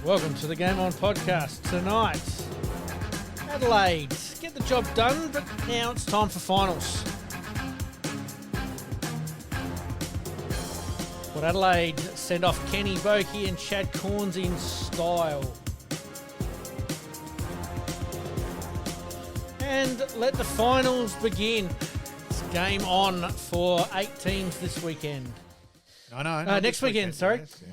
Welcome to the Game On podcast. Tonight, Adelaide get the job done, but now it's time for finals. But Adelaide send off Kenny Bokey and Chad Corns in style. And let the finals begin. It's game on for 8 teams this weekend. No, next weekend, sorry. Yes.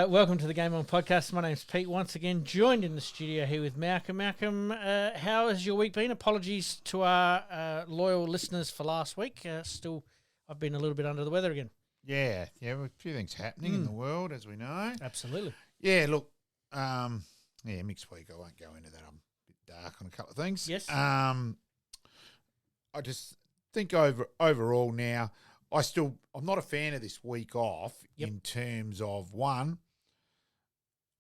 Welcome to the Game On podcast. My name's Pete, once again joined in the studio here with Malcolm. Malcolm, how has your week been? Apologies to our loyal listeners for last week. I've been a little bit under the weather again. Yeah, a few things happening in the world, as we know. Absolutely. Yeah, look, mixed week. I won't go into that. I'm a bit dark on a couple of things. Yes. I just think overall now, I'm not a fan of this week off in terms of, one,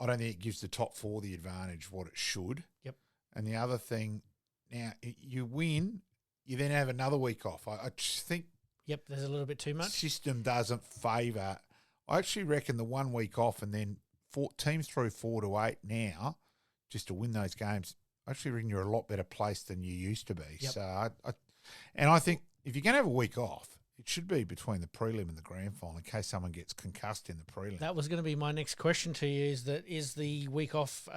I don't think it gives the top four the advantage what it should. Yep. And the other thing, now you win, you then have another week off. I just think there's a little bit too much. System doesn't favour. I actually reckon the 1 week off and then teams through 4 to 8 now, just to win those games, I actually reckon you're a lot better placed than you used to be. Yep. So I think if you're going to have a week off, it should be between the prelim and the grand final in case someone gets concussed in the prelim. That was going to be my next question to you, is the week off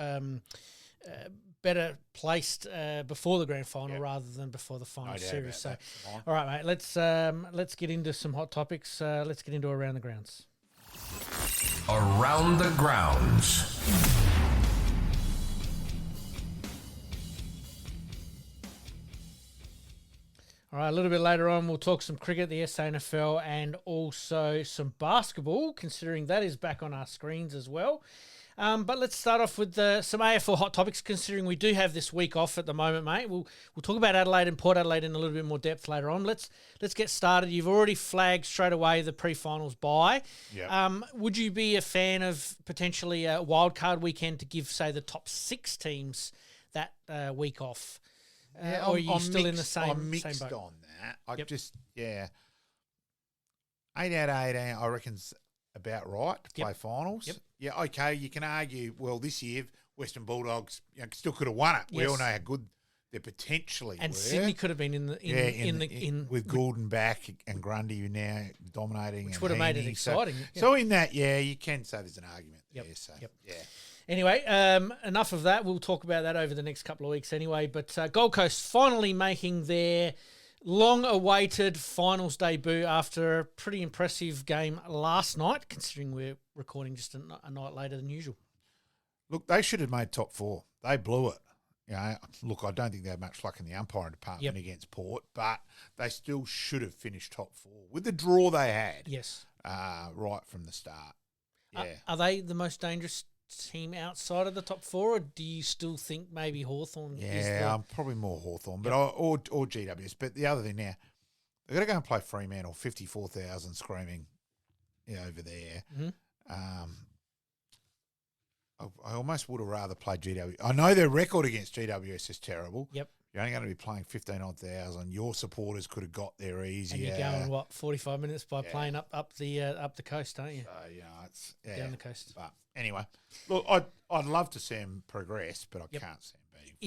better placed before the grand final rather than before the final series? So, all right, mate, let's get into some hot topics. Let's get into Around the Grounds. Around the Grounds. All right, a little bit later on, we'll talk some cricket, the SANFL, and also some basketball, considering that is back on our screens as well. But let's start off with some AFL hot topics, considering we do have this week off at the moment, mate. We'll talk about Adelaide and Port Adelaide in a little bit more depth later on. Let's get started. You've already flagged straight away the pre-finals bye. Yep. Would you be a fan of potentially a wildcard weekend to give, say, the top 6 teams that week off? Or are you still in the same I'm mixed boat? on that. 8 out of 18, I reckon's about right to play finals. Yep. Yeah, okay, you can argue, well, this year, Western Bulldogs still could have won it. We all know how good they potentially and were. Sydney could have been in with Goulden back and Grundy now dominating. Which would have made it exciting. So in that, you can say there's an argument there. So, yeah. Anyway, enough of that. We'll talk about that over the next couple of weeks anyway. But Gold Coast finally making their long-awaited finals debut after a pretty impressive game last night, considering we're recording just a night later than usual. Look, they should have made top 4. They blew it. Look, I don't think they had much luck in the umpiring department against Port, but they still should have finished top 4 with the draw they had. Yes. Right from the start. Yeah. Are they the most dangerous team outside of the top 4, or do you still think maybe Hawthorn is I'm probably more Hawthorn, but or GWS. But the other thing now, they've got to go and play Fremantle, 54,000 screaming over there. Mm-hmm. I almost would have rather played GWS. I know their record against GWS is terrible. Yep. You're only going to be playing 15,000. Your supporters could have got there easier. And you're going 45 minutes by playing up the coast, aren't you? So it's down the coast. But anyway, look, I'd love to see them progress, but I can't see them beating.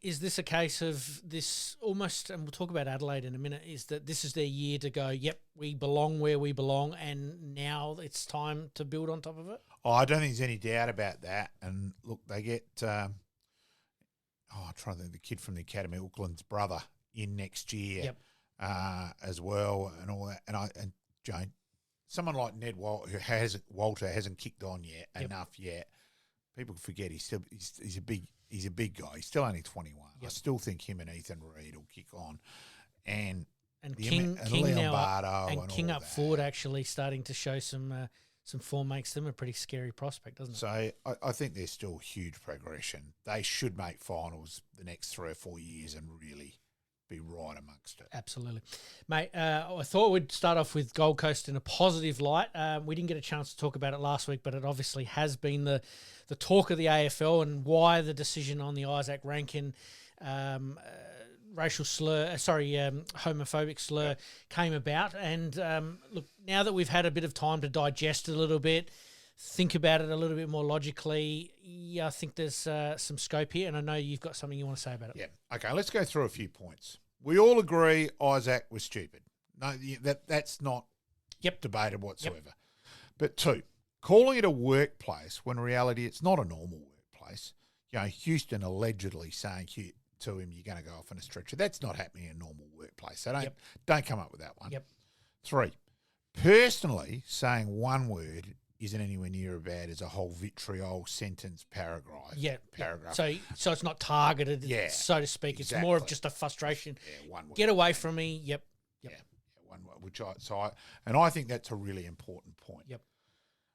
Is this a case of this almost? And we'll talk about Adelaide in a minute. Is that this is their year to go? Yep, we belong where we belong, and now it's time to build on top of it. Oh, I don't think there's any doubt about that. And look, they get. I'm trying to think the kid from the academy, Auckland's brother, in next year, as well, and all that. And Jane, someone like Ned Walter hasn't kicked on enough yet. People forget he's a big guy. He's still only 21. Yep. I still think him and Ethan Reid will kick on, and King Leon now Bardo and King up forward actually starting to show some form, makes them a pretty scary prospect, doesn't it? So I think there's still huge progression. They should make finals the next 3 or 4 years and really be right amongst it. Absolutely. Mate, I thought we'd start off with Gold Coast in a positive light. We didn't get a chance to talk about it last week, but it obviously has been the talk of the AFL and why the decision on the Isaac Rankin homophobic slur came about. And look, now that we've had a bit of time to digest it a little bit, think about it a little bit more logically, I think there's some scope here, and I know you've got something you want to say about it. Yeah. Okay, let's go through a few points. We all agree Isaac was stupid. No, that's not debated whatsoever. Yep. But 2, calling it a workplace when in reality it's not a normal workplace. Houston allegedly saying to him, you're going to go off on a stretcher. That's not happening in a normal workplace. So don't come up with that one. Yep. 3, personally saying one word isn't anywhere near as bad as a whole vitriol sentence paragraph. Paragraph. So it's not targeted, so to speak. Exactly. It's more of just a frustration. Yeah, one word. Get away from me. Yep. Yeah, one word. I think that's a really important point. Yep.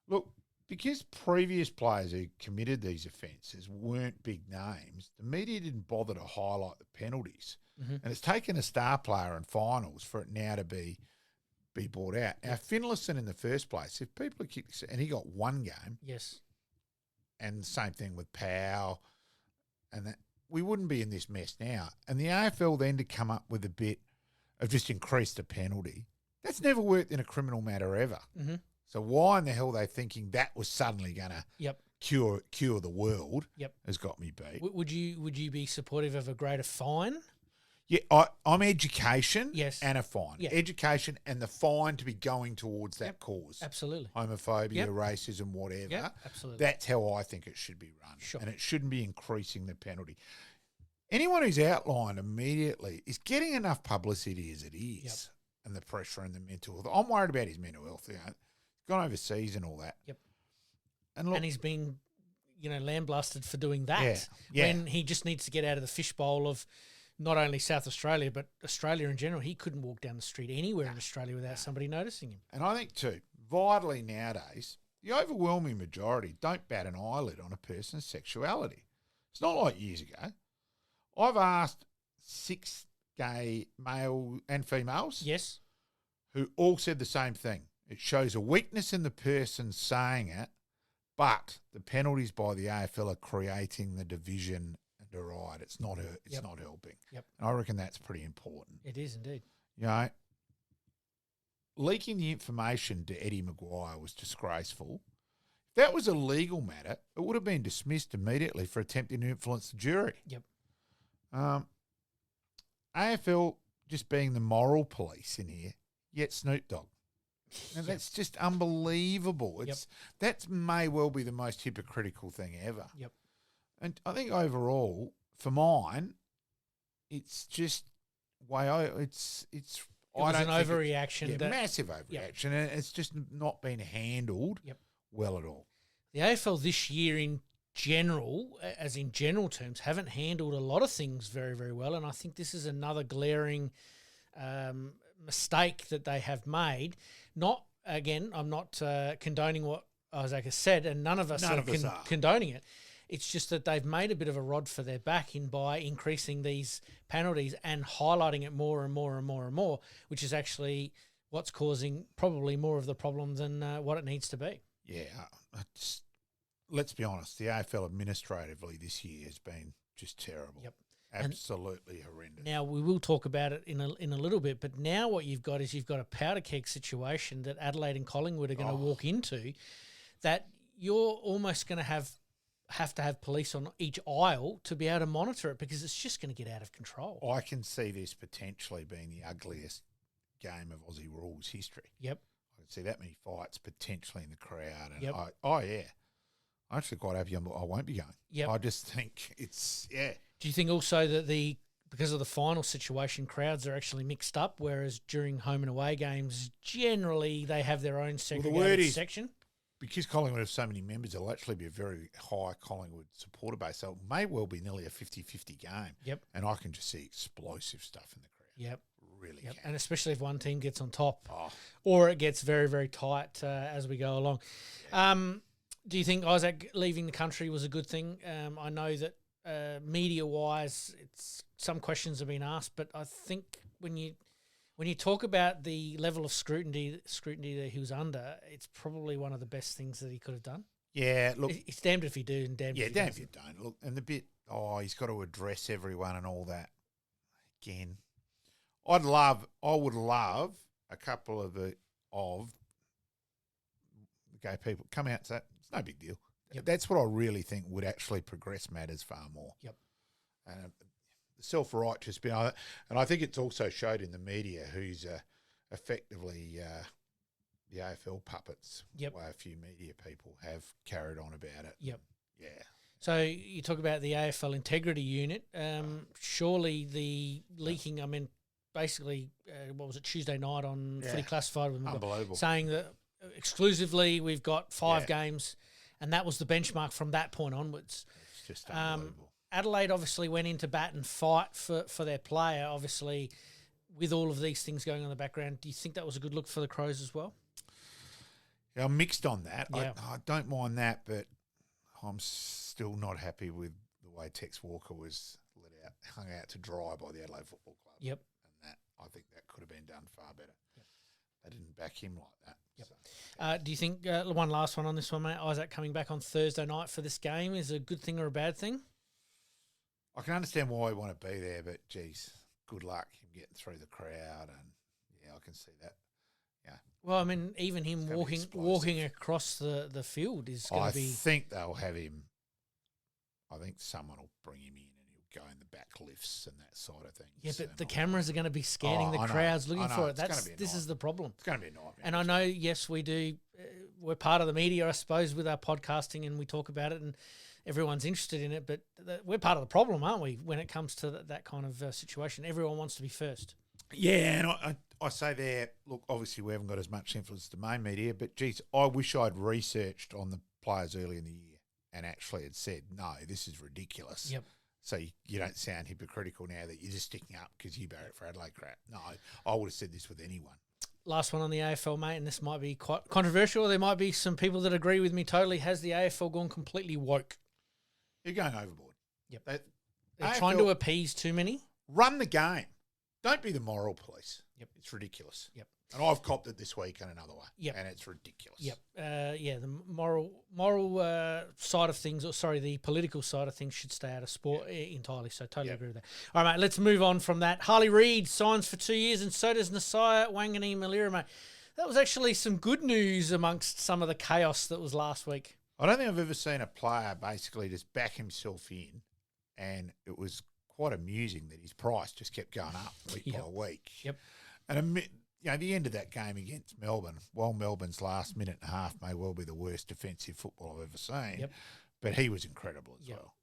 Look, because previous players who committed these offences weren't big names, the media didn't bother to highlight the penalties. Mm-hmm. And it's taken a star player in finals for it now to be brought out. Now, Finlayson in the first place, if people are kicked, and he got one game. Yes. And the same thing with Powell, and that we wouldn't be in this mess now. And the AFL then to come up with a bit of just increase the penalty, that's never worked in a criminal matter ever. Mm-hmm. So why in the hell are they thinking that was suddenly going to cure the world? Has got me beat. Would you be supportive of a greater fine? Yeah, I'm education and a fine. Yeah. Education and the fine to be going towards that cause. Absolutely. Homophobia, racism, whatever. Yep, absolutely. That's how I think it should be run. Sure. And it shouldn't be increasing the penalty. Anyone who's outlined immediately is getting enough publicity as it is and the pressure and the mental health. I'm worried about his mental health. Gone overseas and all that. Yep. And look, he's been, lambasted for doing that. Yeah. When he just needs to get out of the fishbowl of not only South Australia, but Australia in general. He couldn't walk down the street anywhere in Australia without somebody noticing him. And I think, too, vitally nowadays, the overwhelming majority don't bat an eyelid on a person's sexuality. It's not like years ago. I've asked 6 gay male and females who all said the same thing. It shows a weakness in the person saying it, but the penalties by the AFL are creating the division and deride. It's not not helping. Yep. And I reckon that's pretty important. It is indeed. Leaking the information to Eddie Maguire was disgraceful. If that was a legal matter, it would have been dismissed immediately for attempting to influence the jury. Yep. AFL just being the moral police in here, yet Snoop Dogg. And that's just unbelievable. That may well be the most hypocritical thing ever. Yep. And I think overall, for mine, it's just it's an overreaction. Massive overreaction, and it's just not been handled well at all. The AFL this year in general, as in general terms, haven't handled a lot of things very, very well, and I think this is another glaring mistake that they have made. I'm not condoning what Isaac has said, and none of us are condoning it. It's just that they've made a bit of a rod for their back by increasing these penalties and highlighting it more and more and more and more, which is actually what's causing probably more of the problem than what it needs to be. Yeah, let's be honest. The AFL administratively this year has been just terrible. Yep. Absolutely horrendous. Now, we will talk about it in a little bit, but now what you've got is you've got a powder keg situation that Adelaide and Collingwood are going to walk into, that you're almost going to have to have police on each aisle to be able to monitor it, because it's just going to get out of control. I can see this potentially being the ugliest game of Aussie rules history. Yep. I can see that many fights potentially in the crowd. And yep. I'm actually quite happy I won't be going. Yep. I just think it's, Do you think also that because of the final situation, crowds are actually mixed up, whereas during home and away games, generally they have their own segregated section? Because Collingwood have so many members, it'll actually be a very high Collingwood supporter base. So it may well be nearly a 50-50 game. Yep. And I can just see explosive stuff in the crowd. Yep. Really yep. can. And especially if one team gets on top or it gets very, very tight as we go along. Yeah. Do you think Isaac leaving the country was a good thing? I know that media-wise, some questions have been asked, but I think when you talk about the level of scrutiny that he was under, it's probably one of the best things that he could have done. Yeah, look, it's damned if you do and damned if you don't. Look, and the bit, he's got to address everyone and all that. Again, I would love a couple of the okay, people come out and say, it's no big deal. Yep. That's what I really think would actually progress matters far more. Yep. And the self-righteous bit, and I think it's also showed in the media who's effectively the AFL puppets. Yep. Where a few media people have carried on about it. Yep. Yeah. So you talk about the AFL integrity unit. Surely the leaking, I mean, basically, what was it, Tuesday night on Footy Classified? Unbelievable. Saying that exclusively we've got 5 games, and that was the benchmark from that point onwards. It's just unbelievable. Adelaide obviously went into bat and fight for their player, obviously, with all of these things going on in the background. Do you think that was a good look for the Crows as well? Yeah, I'm mixed on that. Yeah. I don't mind that, but I'm still not happy with the way Tex Walker was hung out to dry by the Adelaide Football Club. Yep. And that, I think that could have been done far better. Yep. They didn't back him like that. Yep. So, do you think, one last one on this one, mate, Isaac coming back on Thursday night for this game is a good thing or a bad thing? I can understand why he want to be there, but, geez, good luck him getting through the crowd. And, I can see that. Yeah. Well, I mean, even him walking across the field is going to be... I think they'll have him... I think someone will bring him in and he'll go in the back lifts and that side of things. Yeah, but the cameras are going to be scanning the crowds looking for it. This is the problem. It's going to be a nightmare. And I know, yes, we do. We're part of the media, I suppose, with our podcasting, and we talk about it, and everyone's interested in it. But we're part of the problem, aren't we, when it comes to that kind of situation? Everyone wants to be first. Yeah, and I say there, look, obviously we haven't got as much influence as the main media, but, geez, I wish I'd researched on the players early in the year and actually had said, no, this is ridiculous. Yep. So you don't sound hypocritical now that you're just sticking up because you barrack for Adelaide crap. No, I would have said this with anyone. Last one on the AFL, mate, and this might be quite controversial. There might be some people that agree with me totally. Has the AFL gone completely woke? You're going overboard. Yep. They're AFL, trying to appease too many. Run the game. Don't be the moral police. Yep. It's ridiculous. Yep. And I've copped it this week in another way. Yep. And it's ridiculous. Yep. The moral side of things, the political side of things should stay out of sport entirely. So totally agree with that. All right, mate, let's move on from that. Harley Reid signs for 2 years, and so does Nasiah Wanganeen-Malira, mate. That was actually some good news amongst some of the chaos that was last week. I don't think I've ever seen a player basically just back himself in, and it was quite amusing that his price just kept going up week by week. Yep. And the end of that game against Melbourne, while Melbourne's last minute and a half may well be the worst defensive football I've ever seen, but he was incredible as well.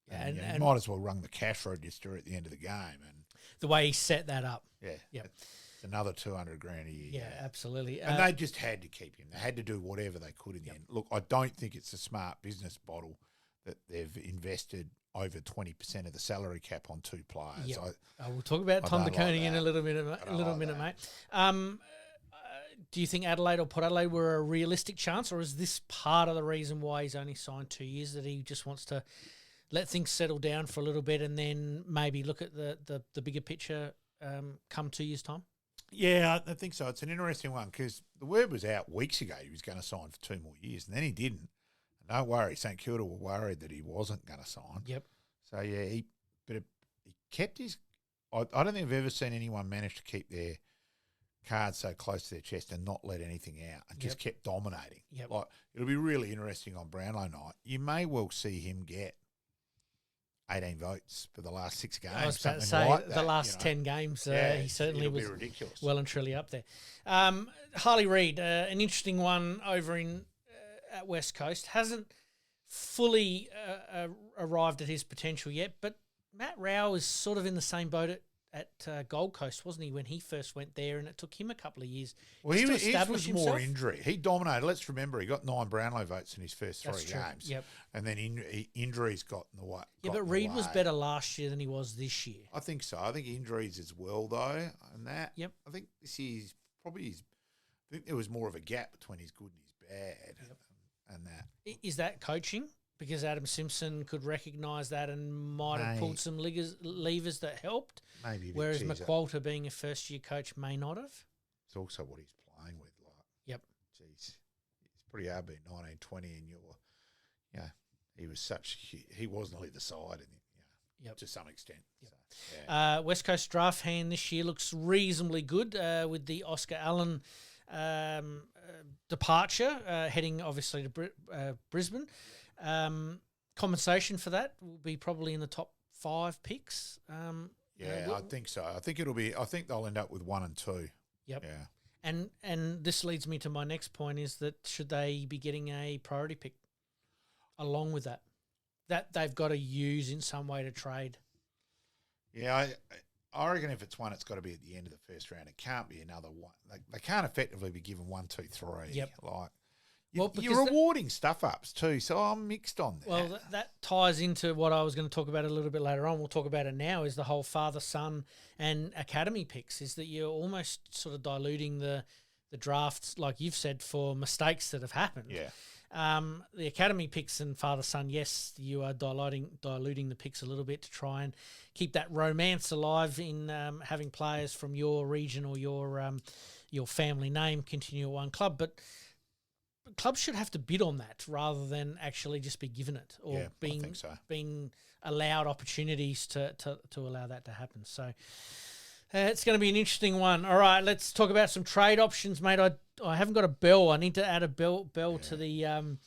Yep. And might as well rung the cash register at the end of the game. And the way he set that up. Yeah. It's another $200,000 a year. Yeah, absolutely. And they just had to keep him. They had to do whatever they could in the end. Look, I don't think it's a smart business model that they've invested over 20% of the salary cap on 2 players. Yep. We'll talk about Tom DeConing in a little minute, mate. Do you think Adelaide or Port Adelaide were a realistic chance, or is this part of the reason why he's only signed 2 years, that he just wants to let things settle down for a little bit and then maybe look at the bigger picture come 2 years' time? Yeah, I think so. It's an interesting one because the word was out weeks ago he was going to sign for 2 more years, and then he didn't. Don't worry, St Kilda were worried that he wasn't going to sign. Yep. So, he kept his... I don't think I've ever seen anyone manage to keep their cards so close to their chest and not let anything out and just kept dominating. Yep. Like, it'll be really interesting on Brownlow night. You may well see him get 18 votes for the last 6 games. I was about to say, like the last 10 games, he certainly was ridiculous. Well and truly up there. Harley Reid, an interesting one over at West Coast, hasn't fully arrived at his potential yet, but Matt Rowell is sort of in the same boat at Gold Coast, wasn't he, when he first went there, and it took him a couple of years to establish himself. More injury. He dominated. Let's remember, he got 9 Brownlow votes in his first 3 games. Yep. And then injuries got in the way. Yeah, but Reid was better last year than he was this year. I think so. I think injuries as well, though, and that. Yep. I think this year's probably I think there was more of a gap between his good and his bad. Yep. And that. Is that coaching? Because Adam Simpson could recognise that and might have pulled some levers that helped. Maybe. Whereas McQualter, being a first-year coach, may not have. It's also what he's playing with. Yep. Geez, it's pretty hard being 19, 20 and he was he wasn't either side to some extent. Yep. So, West Coast draft hand this year looks reasonably good with the Oscar Allen departure, heading obviously to Brisbane. Compensation for that will be probably in the top 5 picks. I think so. I think they'll end up with 1 and 2. Yep. Yeah. And this leads me to my next point is that should they be getting a priority pick along with that they've got to use in some way to trade? Yeah, I reckon if it's 1, it's got to be at the end of the first round. It can't be another 1. They can't effectively be given 1, 2, 3. Yep. You're rewarding stuff-ups too, so I'm mixed on that. Well, that ties into what I was going to talk about a little bit later on. We'll talk about it now, is the whole father-son and academy picks, is that you're almost sort of diluting the drafts, like you've said, for mistakes that have happened. Yeah. The academy picks and father-son, yes, you are diluting the picks a little bit to try and keep that romance alive in having players from your region or your family name continue at one club, but clubs should have to bid on that rather than actually just be given it or being allowed opportunities to allow that to happen. So it's going to be an interesting one. All right, let's talk about some trade options, mate. I haven't got a bell. I need to add a bell to the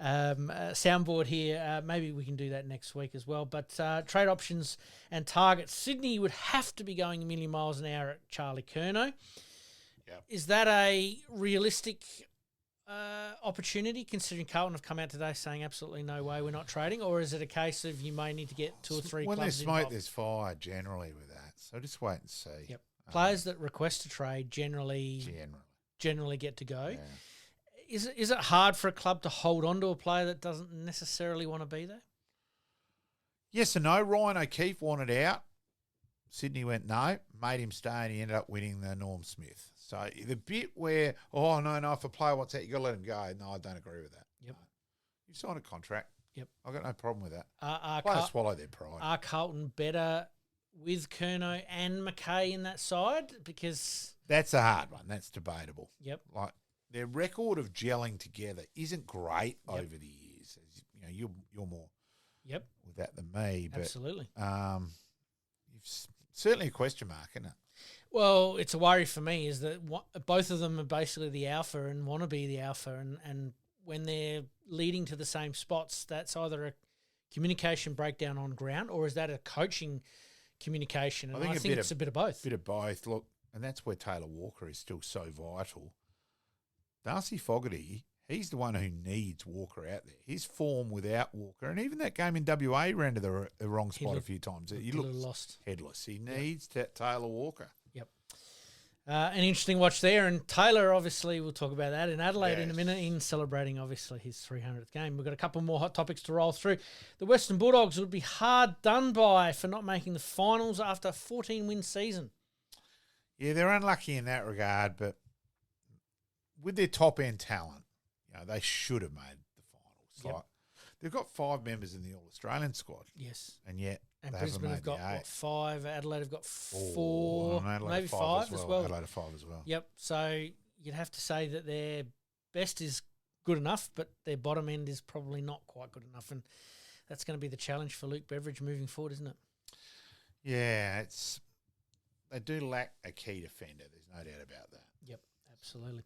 soundboard here. Maybe we can do that next week as well. But trade options and targets. Sydney would have to be going a million miles an hour at Charlie Curnow. Yep. Is that a realistic opportunity, considering Carlton have come out today saying absolutely no way, we're not trading? Or is it a case of you may need to get 2 or 3 when clubs there's smoke, involved? there's fire generally with that. So just wait and see. Yep. Players that request to trade generally get to go. Yeah. Is it hard for a club to hold on to a player that doesn't necessarily want to be there? Yes and no. Ryan O'Keefe wanted out. Sydney went no, made him stay, and he ended up winning the Norm Smith. So the bit where, if a player wants out, you got to let him go. No, I don't agree with that. Yep. No. You signed a contract. Yep. I've got no problem with that. Players swallow their pride. Are Carlton better with Curnow and McKay in that side? Because that's a hard one. That's debatable. Yep. Like their record of gelling together isn't great over the years. You're more with that than me. But, absolutely. Certainly a question mark, isn't it? Well, it's a worry for me is that both of them are basically the alpha and want to be the alpha, and when they're leading to the same spots, that's either a communication breakdown on ground or is that a coaching communication? And I think it's a bit of both. Bit of both. Look, and that's where Taylor Walker is still so vital. Darcy Fogarty, he's the one who needs Walker out there. His form without Walker, and even that game in WA, he ran to the wrong spot a few times. He looked lost. Headless. He needs Taylor Walker. Yep. An interesting watch there. And Taylor, obviously, we'll talk about that in Adelaide in a minute, in celebrating, obviously, his 300th game. We've got a couple more hot topics to roll through. The Western Bulldogs would be hard done by for not making the finals after a 14-win season. Yeah, they're unlucky in that regard, but with their top-end talent, they should have made the finals. Yep. Like, they've got 5 members in the All-Australian squad. Yes. And yet and they Brisbane haven't made have got, 5? Adelaide have got 4, maybe 5 as well. Adelaide 5 as well. Yep. So you'd have to say that their best is good enough, but their bottom end is probably not quite good enough. And that's going to be the challenge for Luke Beveridge moving forward, isn't it? Yeah, they do lack a key defender. There's no doubt about that. Yep, absolutely.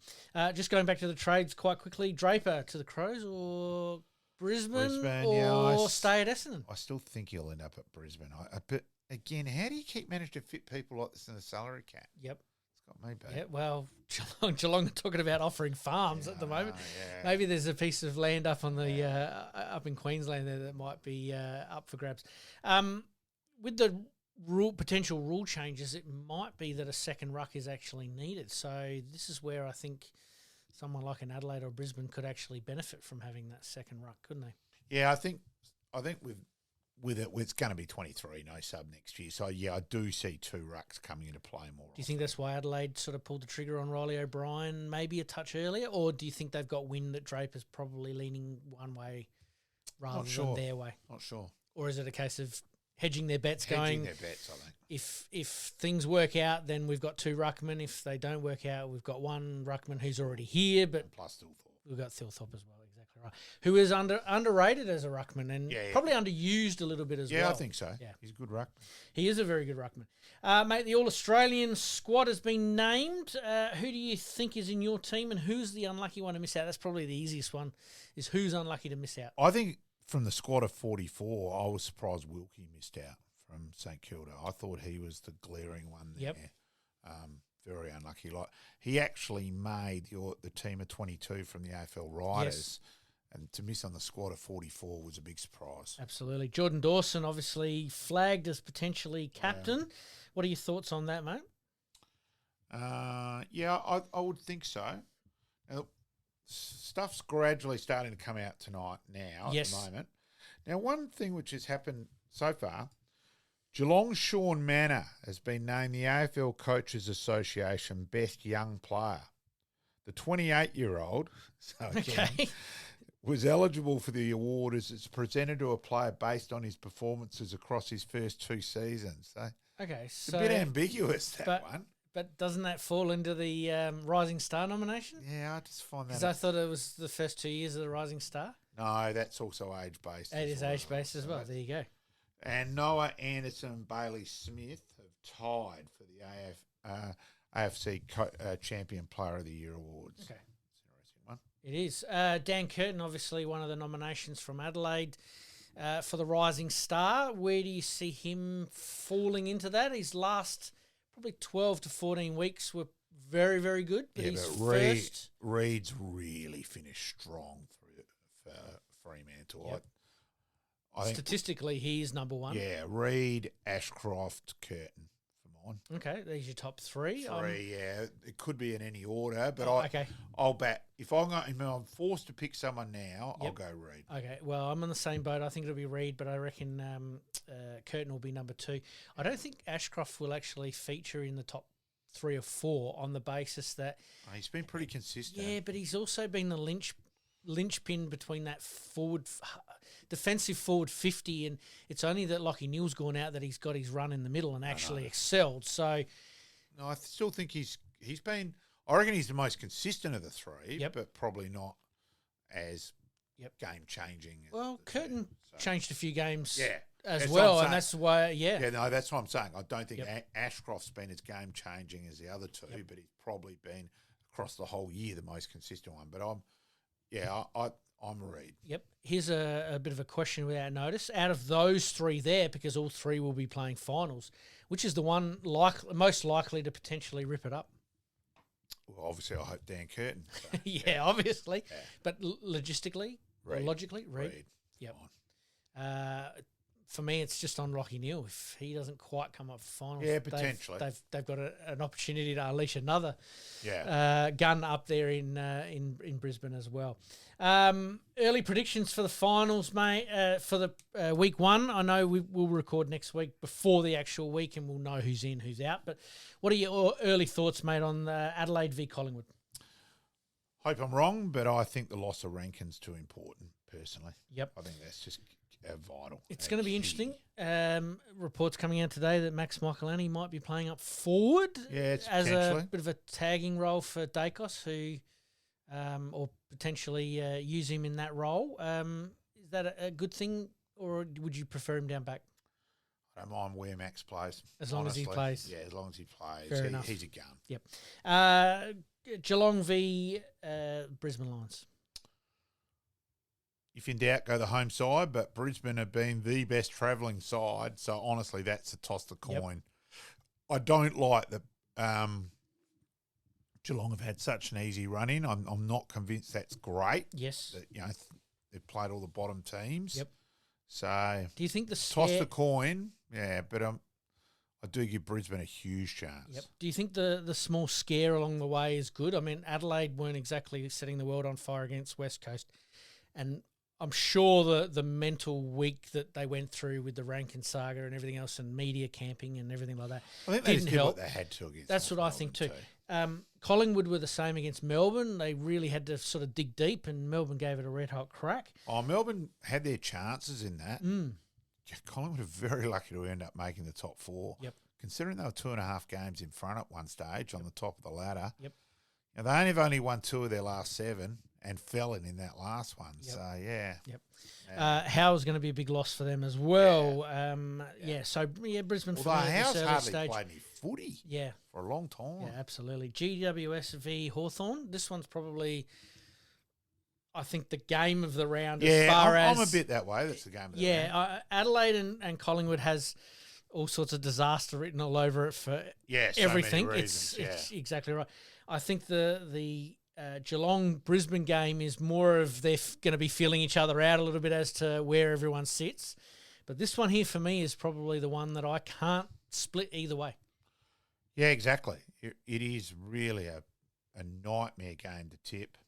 Just going back to the trades quite quickly, Draper to the Crows or Brisbane or stay at Essendon? I still think he'll end up at Brisbane. But again, how do you keep managing to fit people like this in the salary cap? Yep. It's got me back. Yeah, well, Geelong are talking about offering farms at the moment. Yeah. Maybe there's a piece of land up on the up in Queensland there that might be up for grabs. With the potential rule changes, it might be that a second ruck is actually needed. So this is where I think someone like an Adelaide or Brisbane could actually benefit from having that second ruck, couldn't they? Yeah, I think with it, it's going to be 23, no sub next year. So yeah, I do see 2 rucks coming into play more. Do you think that's why Adelaide sort of pulled the trigger on Riley O'Brien maybe a touch earlier, or do you think they've got wind that Draper's probably leaning one way rather than their way? Not sure. Or is it a case of hedging their bets, I think. If things work out, then we've got 2 ruckmen. If they don't work out, we've got 1 ruckman who's already here, but plus Thilthorpe. We've got Thilthorpe as well, exactly Right. Who is underrated as a ruckman and Yeah. probably underused a little bit as well. Yeah, I think so. Yeah. He's a good ruckman. He is a very good ruckman. Mate, the All-Australian squad has been named. Who do you think is in your team and who's the unlucky one to miss out? That's probably the easiest one, is who's unlucky to miss out. I think from the squad of 44, I was surprised Wilkie missed out from St Kilda. I thought he was the glaring one there. Yep. Very unlucky. Like he actually made the team of 22 from the AFL Riders. Yes. And to miss on the squad of 44 was a big surprise. Absolutely. Jordan Dawson obviously flagged as potentially captain. Yeah. What are your thoughts on that, mate? Yeah, I would think so. Now, stuff's gradually starting to come out tonight now at the moment. Now, one thing which has happened so far, Geelong's Sean Manor has been named the AFL Coaches Association Best Young Player. The 28-year-old, so again, was eligible for the award as it's presented to a player based on his performances across his first 2 seasons. So it's a bit ambiguous, that one. But doesn't that fall into the Rising Star nomination? Yeah, I just find that... Because I thought it was the first 2 years of the Rising Star. No, that's also age-based. It is age-based as well. There you go. And Noah Anderson and Bailey Smith have tied for the AFC Champion Player of the Year awards. Okay. It's an interesting one. It is. Dan Curtin, obviously one of the nominations from Adelaide for the Rising Star. Where do you see him falling into that? His last probably 12 to 14 weeks were very, very good. But Reed's really finished strong for Fremantle. Yep. I think statistically, he is number one. Yeah, Reed, Ashcroft, Curtin for mine. Okay, these are your top three. Yeah. It could be in any order, but I'll bet. If I'm forced to pick someone now, I'll go Reed. Okay, well, I'm on the same boat. I think it'll be Reed, but I reckon Curtin will be number 2. I don't think Ashcroft will actually feature in the top 3 or 4 on the basis that... he's been pretty consistent. Yeah, but he's also been the linchpin between that defensive forward 50, and it's only that Lachie Neal's gone out that he's got his run in the middle and actually excelled. So, no, I still think he's been. I reckon he's the most consistent of the 3, but probably not as game changing. Well, Curtin changed a few games, as well, and that's why. Yeah, no, that's what I'm saying. I don't think Ashcroft's been as game changing as the other 2, but he's probably been across the whole year the most consistent one. But I'm Reed. Yep. Here's a bit of a question without notice. Out of those 3 there, because all 3 will be playing finals, which is the one most likely to potentially rip it up? Well, obviously, I hope Dan Curtin. So, obviously. Yeah. But logistically, logically, Reed. Yep. For me, it's just on Lachie Neal. If he doesn't quite come up for finals, potentially they've got an opportunity to unleash another gun up there in Brisbane as well. Early predictions for the finals, mate. For the week 1, I know we'll record next week before the actual week, and we'll know who's in, who's out. But what are your early thoughts, mate, on Adelaide v Collingwood? Hope I'm wrong, but I think the loss of Rankin's too important, personally. Yep. I think that's just vital. It's going to be interesting. Reports coming out today that Max Michelani might be playing up forward as a bit of a tagging role for Dacos, who or potentially use him in that role. Is that a good thing, or would you prefer him down back? I don't mind where Max plays. As long as he plays. Yeah, as long as he plays. Fair enough. He's a gun. Yep. Geelong v Brisbane Lions. If in doubt, go the home side, but Brisbane have been the best travelling side, so honestly, that's a toss the coin. I don't like that Geelong have had such an easy run in. I'm not convinced that's great. Yes. That, they've played all the bottom teams. Yep. So do you think toss the coin? Yeah, but I do give Brisbane a huge chance. Yep. Do you think the small scare along the way is good? I mean, Adelaide weren't exactly setting the world on fire against West Coast, and I'm sure the mental week that they went through with the Rankin saga and everything else and media camping and everything like that I think they didn't help. What they had to against That's what I think too. Collingwood were the same against Melbourne. They really had to sort of dig deep, and Melbourne gave it a red-hot crack. Oh, Melbourne had their chances in that. Collingwood are very lucky to end up making the top 4. Yep. Considering they were 2.5 games in front at one stage on the top of the ladder. Yep. Now, they've only won 2 of their last 7, and fell in that last one. Yep. So, yeah. Yep. Howe's going to be a big loss for them as well. So Brisbane Although for me at Howe's this early hardly stage. played any footy for a long time. Yeah, absolutely. GWS v Hawthorn. This one's probably, I think, the game of the round as far as... I'm a bit that way. That's the game of the round. Adelaide and Collingwood has all sorts of disaster written all over it for everything. So many reasons, it's exactly right. I think the Geelong-Brisbane game is more of they're going to be feeling each other out a little bit as to where everyone sits. But this one here for me is probably the one that I can't split either way. Yeah, exactly. It is really a nightmare game to tip.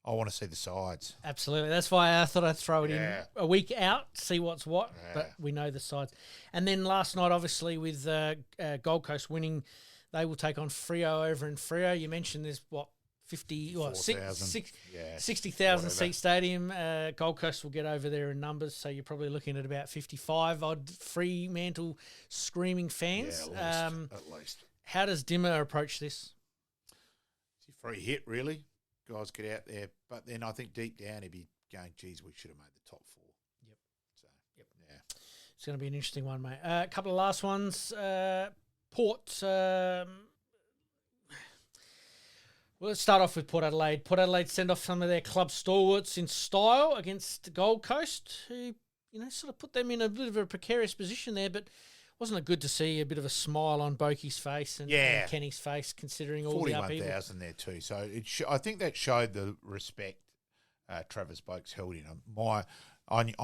I want to see the sides. Absolutely. That's why I thought I'd throw it in a week out, see what's what, but we know the sides. And then last night, obviously, with Gold Coast winning, they will take on Freo over in Freo. You mentioned there's, 60,000 seat stadium. Gold Coast will get over there in numbers, so you're probably looking at about 55-odd Fremantle screaming fans. Yeah, at least. How does Dimmer approach this? It's a free hit, really. Guys get out there. But then I think deep down he'd be going, geez, we should have made the top 4. Yep. So, yeah. It's going to be an interesting one, mate. A couple of last ones. Port... Well, let's start off with Port Adelaide. Port Adelaide send off some of their club stalwarts in style against Gold Coast, who, sort of put them in a bit of a precarious position there, but wasn't it good to see a bit of a smile on Bokey's face and Kenny's face, considering all the upheaval? 41,000 there too. So I think that showed the respect Travis Boakes held in him. I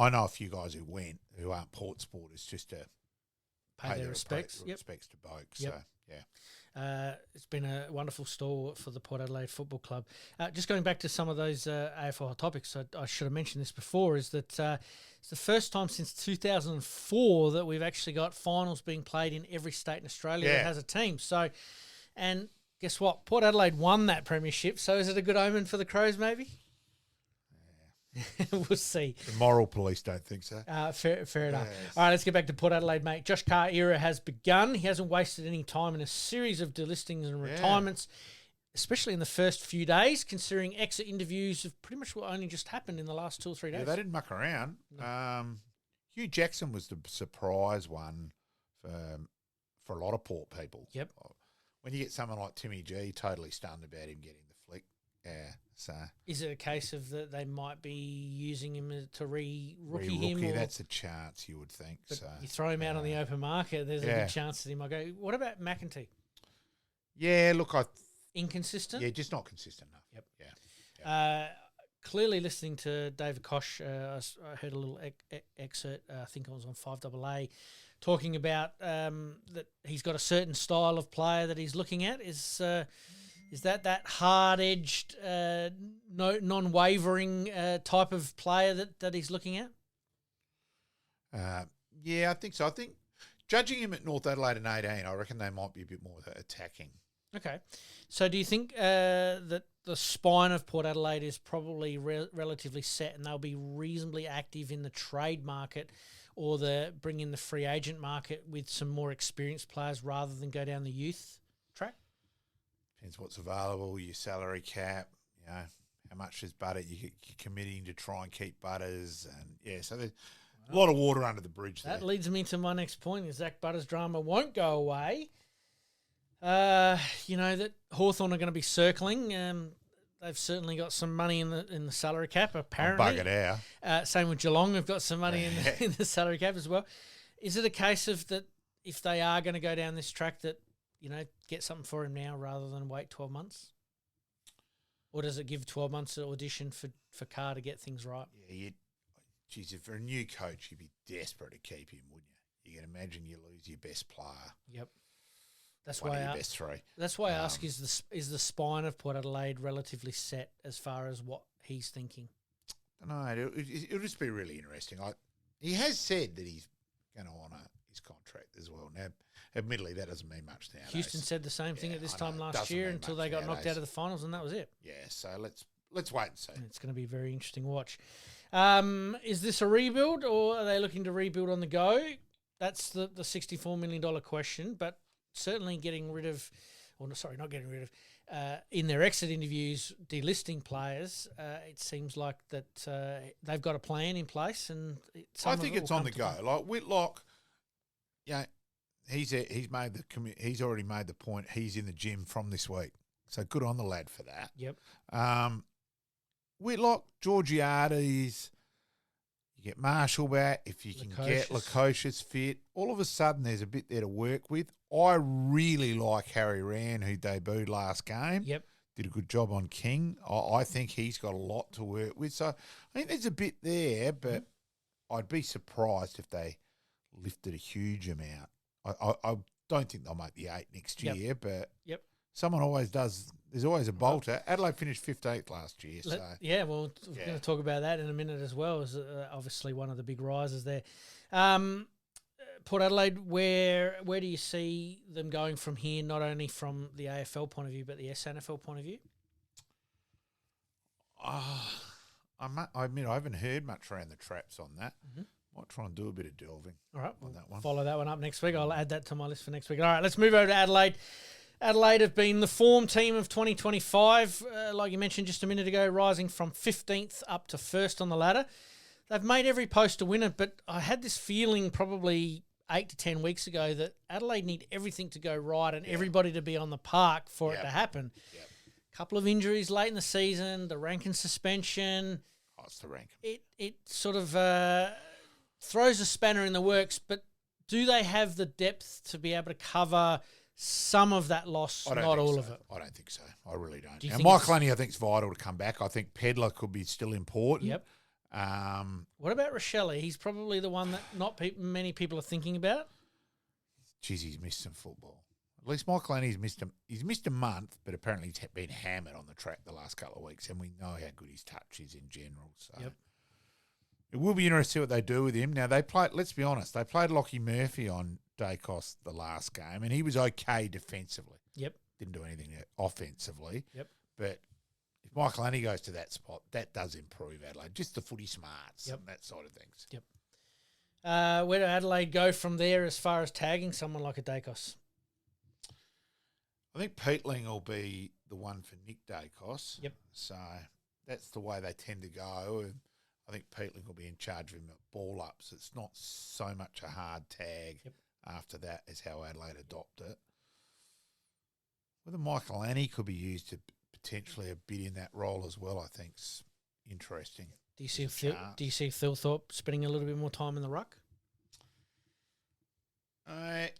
know a few guys who went who aren't Port supporters just to pay their respects. Respects to Boakes. Yep. So, yeah. It's been a wonderful stalwart for the Port Adelaide Football Club. Just going back to some of those AFL topics, I should have mentioned this before, is that it's the first time since 2004 that we've actually got finals being played in every state in Australia that has a team. So, and guess what? Port Adelaide won that premiership, so is it a good omen for the Crows maybe? We'll see. The moral police don't think so. Fair enough. All right, let's get back to Port Adelaide, mate. Josh Carr era has begun. He hasn't wasted any time in a series of delistings and retirements, especially in the first few days, considering exit interviews have pretty much only just happened in the last 2 or 3 days. Yeah, they didn't muck around. No. Hugh Jackson was the surprise one for a lot of Port people. Yep. When you get someone like Timmy G, totally stunned about him getting the flick. Yeah. So is it a case of that they might be using him to re-rookie him? Or, that's a chance, you would think. But so you throw him out on the open market, there's a good chance that he might go. What about McEntee? Yeah, look, inconsistent? Yeah, just not consistent enough. Yep. Yeah. Clearly listening to David Koch, I heard a little excerpt, I think it was on 5AA, talking about that he's got a certain style of player that he's looking at. Is that hard-edged, non-wavering type of player that he's looking at? Yeah, I think so. I think judging him at North Adelaide in 18, I reckon they might be a bit more attacking. Okay. So do you think that the spine of Port Adelaide is probably relatively set and they'll be reasonably active in the trade market or bring in the free agent market with some more experienced players rather than go down the youth track? Depends what's available, your salary cap, how much is Butter. You're committing to try and keep Butters. And, so there's a lot of water under the bridge there. That leads me to my next point, is Zach Butters' drama won't go away. That Hawthorn are going to be circling. They've certainly got some money in the salary cap, apparently. I'm buggered out. Same with Geelong, have got some money in the salary cap as well. Is it a case of that if they are going to go down this track that, get something for him now rather than wait 12 months? Or does it give 12 months of audition for Carr to get things right? Yeah, if for a new coach, you'd be desperate to keep him, wouldn't you? You can imagine you lose your best player. Yep. That's One why of your best 3. That's why I ask: is the spine of Port Adelaide relatively set as far as what he's thinking? I don't know. It'll just be really interesting. He has said that he's going to honour his contract as well. Now, admittedly, that doesn't mean much nowadays. Houston said the same thing at this time last year until they got knocked out of the finals, and that was it. Yeah, so let's wait and see. It's going to be a very interesting watch. Is this a rebuild, or are they looking to rebuild on the go? That's the $64 million question, but certainly not getting rid of, in their exit interviews delisting players, it seems like that they've got a plan in place, and I think it's on the go. Like Whitlock, yeah, he's already made the point. He's in the gym from this week, so good on the lad for that. Yep. Whitlock, Georgiades, you get Marshall back. If you can get Lukosius fit, all of a sudden there's a bit there to work with. I really like Harry Rand, who debuted last game. Yep. Did a good job on King. I think he's got a lot to work with. So I think there's a bit there, but I'd be surprised if they lifted a huge amount. I don't think they'll make the 8 next year, but someone always does. There's always a bolter. Adelaide finished 15th last year. We're going to talk about that in a minute as well, as obviously one of the big risers there. Port Adelaide, where do you see them going from here, not only from the AFL point of view, but the SANFL point of view? I admit I haven't heard much around the traps on that. Might try and do a bit of delving. All right, on that one. Follow that one up next week. I'll add that to my list for next week. All right, let's move over to Adelaide. Adelaide have been the form team of 2025, like you mentioned just a minute ago, rising from 15th up to 1st on the ladder. They've made every post to win it, but I had this feeling probably 8 to 10 weeks ago that Adelaide need everything to go right and everybody to be on the park for it to happen. Couple of injuries late in the season, the Rankin suspension. Oh, it's the Rankin. It sort of throws a spanner in the works, but do they have the depth to be able to cover some of that loss, not all of it? I don't think so. I really don't. Now, Michael Lenny, I think, is vital to come back. I think Pedler could be still important. Yep. What about Rochelle? He's probably the one that not many people are thinking about. Geez, he's missed some football. At least Michael Lenny's missed him. He's missed a month, but apparently he's been hammered on the track the last couple of weeks, and we know how good his touch is in general. So it will be interesting to see what they do with him. Now, they played, let's be honest, they played Lockie Murphy on Dacos the last game, and he was okay defensively. Yep. Didn't do anything offensively. Yep. But if Michael Lenny goes to that spot, that does improve Adelaide. Just the footy smarts and that side of things. Yep. Where do Adelaide go from there as far as tagging someone like a Dacos? I think Peatling will be the one for Nick Dacos. Yep. So that's the way they tend to go. And I think Peatling will be in charge of him at ball ups. It's not so much a hard tag after that is how Adelaide adopt it. Whether Michael Lenny could be used to potentially a bit in that role as well, I think's interesting. Do you see Thilthorpe spending a little bit more time in the ruck?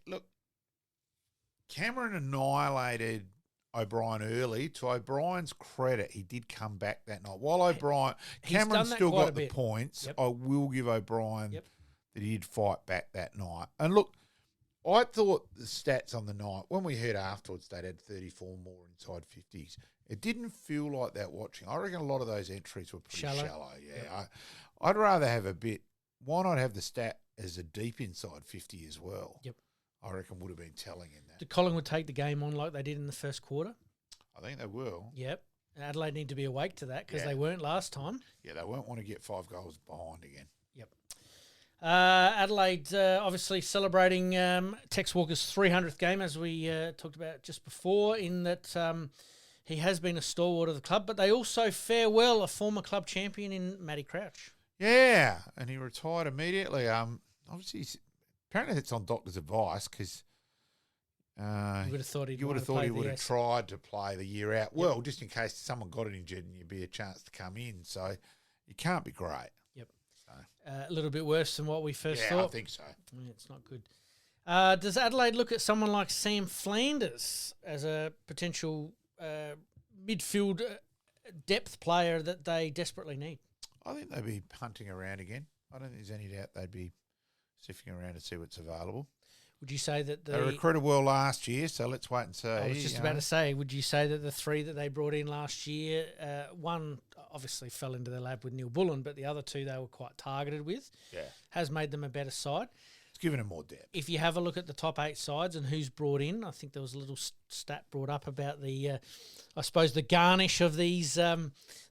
Look, Cameron annihilated O'Brien early. To O'Brien's credit, he did come back that night. While Cameron still got the points, I will give O'Brien that he did fight back that night. And look, I thought the stats on the night, when we heard afterwards they'd had 34 more inside 50s, it didn't feel like that watching. I reckon a lot of those entries were pretty shallow. I'd rather have a bit. Why not have the stat as a deep inside 50 as well? Yep. I reckon would have been telling in that. Did Collingwood take the game on like they did in the first quarter? I think they will. Yep. And Adelaide need to be awake to that because they weren't last time. Yeah, they won't want to get 5 goals behind again. Yep. Adelaide obviously celebrating Tex Walker's 300th game, as we talked about just before, in that he has been a stalwart of the club, but they also farewell a former club champion in Matty Crouch. Yeah, and he retired immediately. Obviously, apparently it's on doctor's advice because you would have thought he would have tried to play the year out. Well, just in case someone got it injured and you'd be a chance to come in. So it can't be great. Yep. So. A little bit worse than what we first thought. Yeah, I think so. Yeah, it's not good. Does Adelaide look at someone like Sam Flanders as a potential midfield depth player that they desperately need? I think they'd be hunting around again. I don't think there's any doubt they'd be sifting around to see what's available. Would you say that they recruited well last year, so let's wait and see. I was just about to say, would you say that the 3 that they brought in last year, one obviously fell into their lap with Neil Bullen, but the other 2 they were quite targeted with, has made them a better side? It's given them more depth. If you have a look at the top 8 sides and who's brought in, I think there was a little stat brought up about the, I suppose, the garnish of these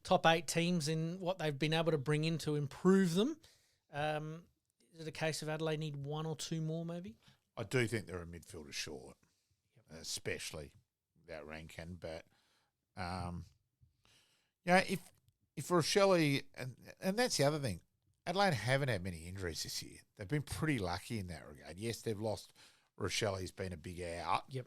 top 8 teams in what they've been able to bring in to improve them. Is it a case of Adelaide need 1 or 2 more maybe? I do think they're a midfielder short, especially without Rankin. But If Rochelle, and that's the other thing, Adelaide haven't had many injuries this year. They've been pretty lucky in that regard. Yes, they've lost. Rochelle's been a big out. Yep.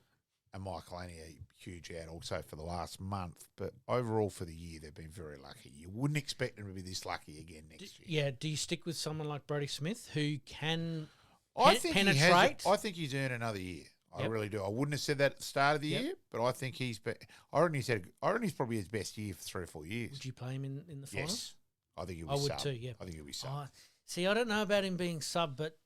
And Michael only a huge out also for the last month. But overall for the year, they've been very lucky. You wouldn't expect them to be this lucky again next year. Yeah. Do you stick with someone like Brodie Smith who can penetrate? I think he's earned another year. Yep. I really do. I wouldn't have said that at the start of the year, but I think he's probably his best year for 3 or 4 years. Would you play him in the finals? Yes. I think he'll be I would sub. too, yeah. I think he'll be sub. See, I don't know about him being sub, but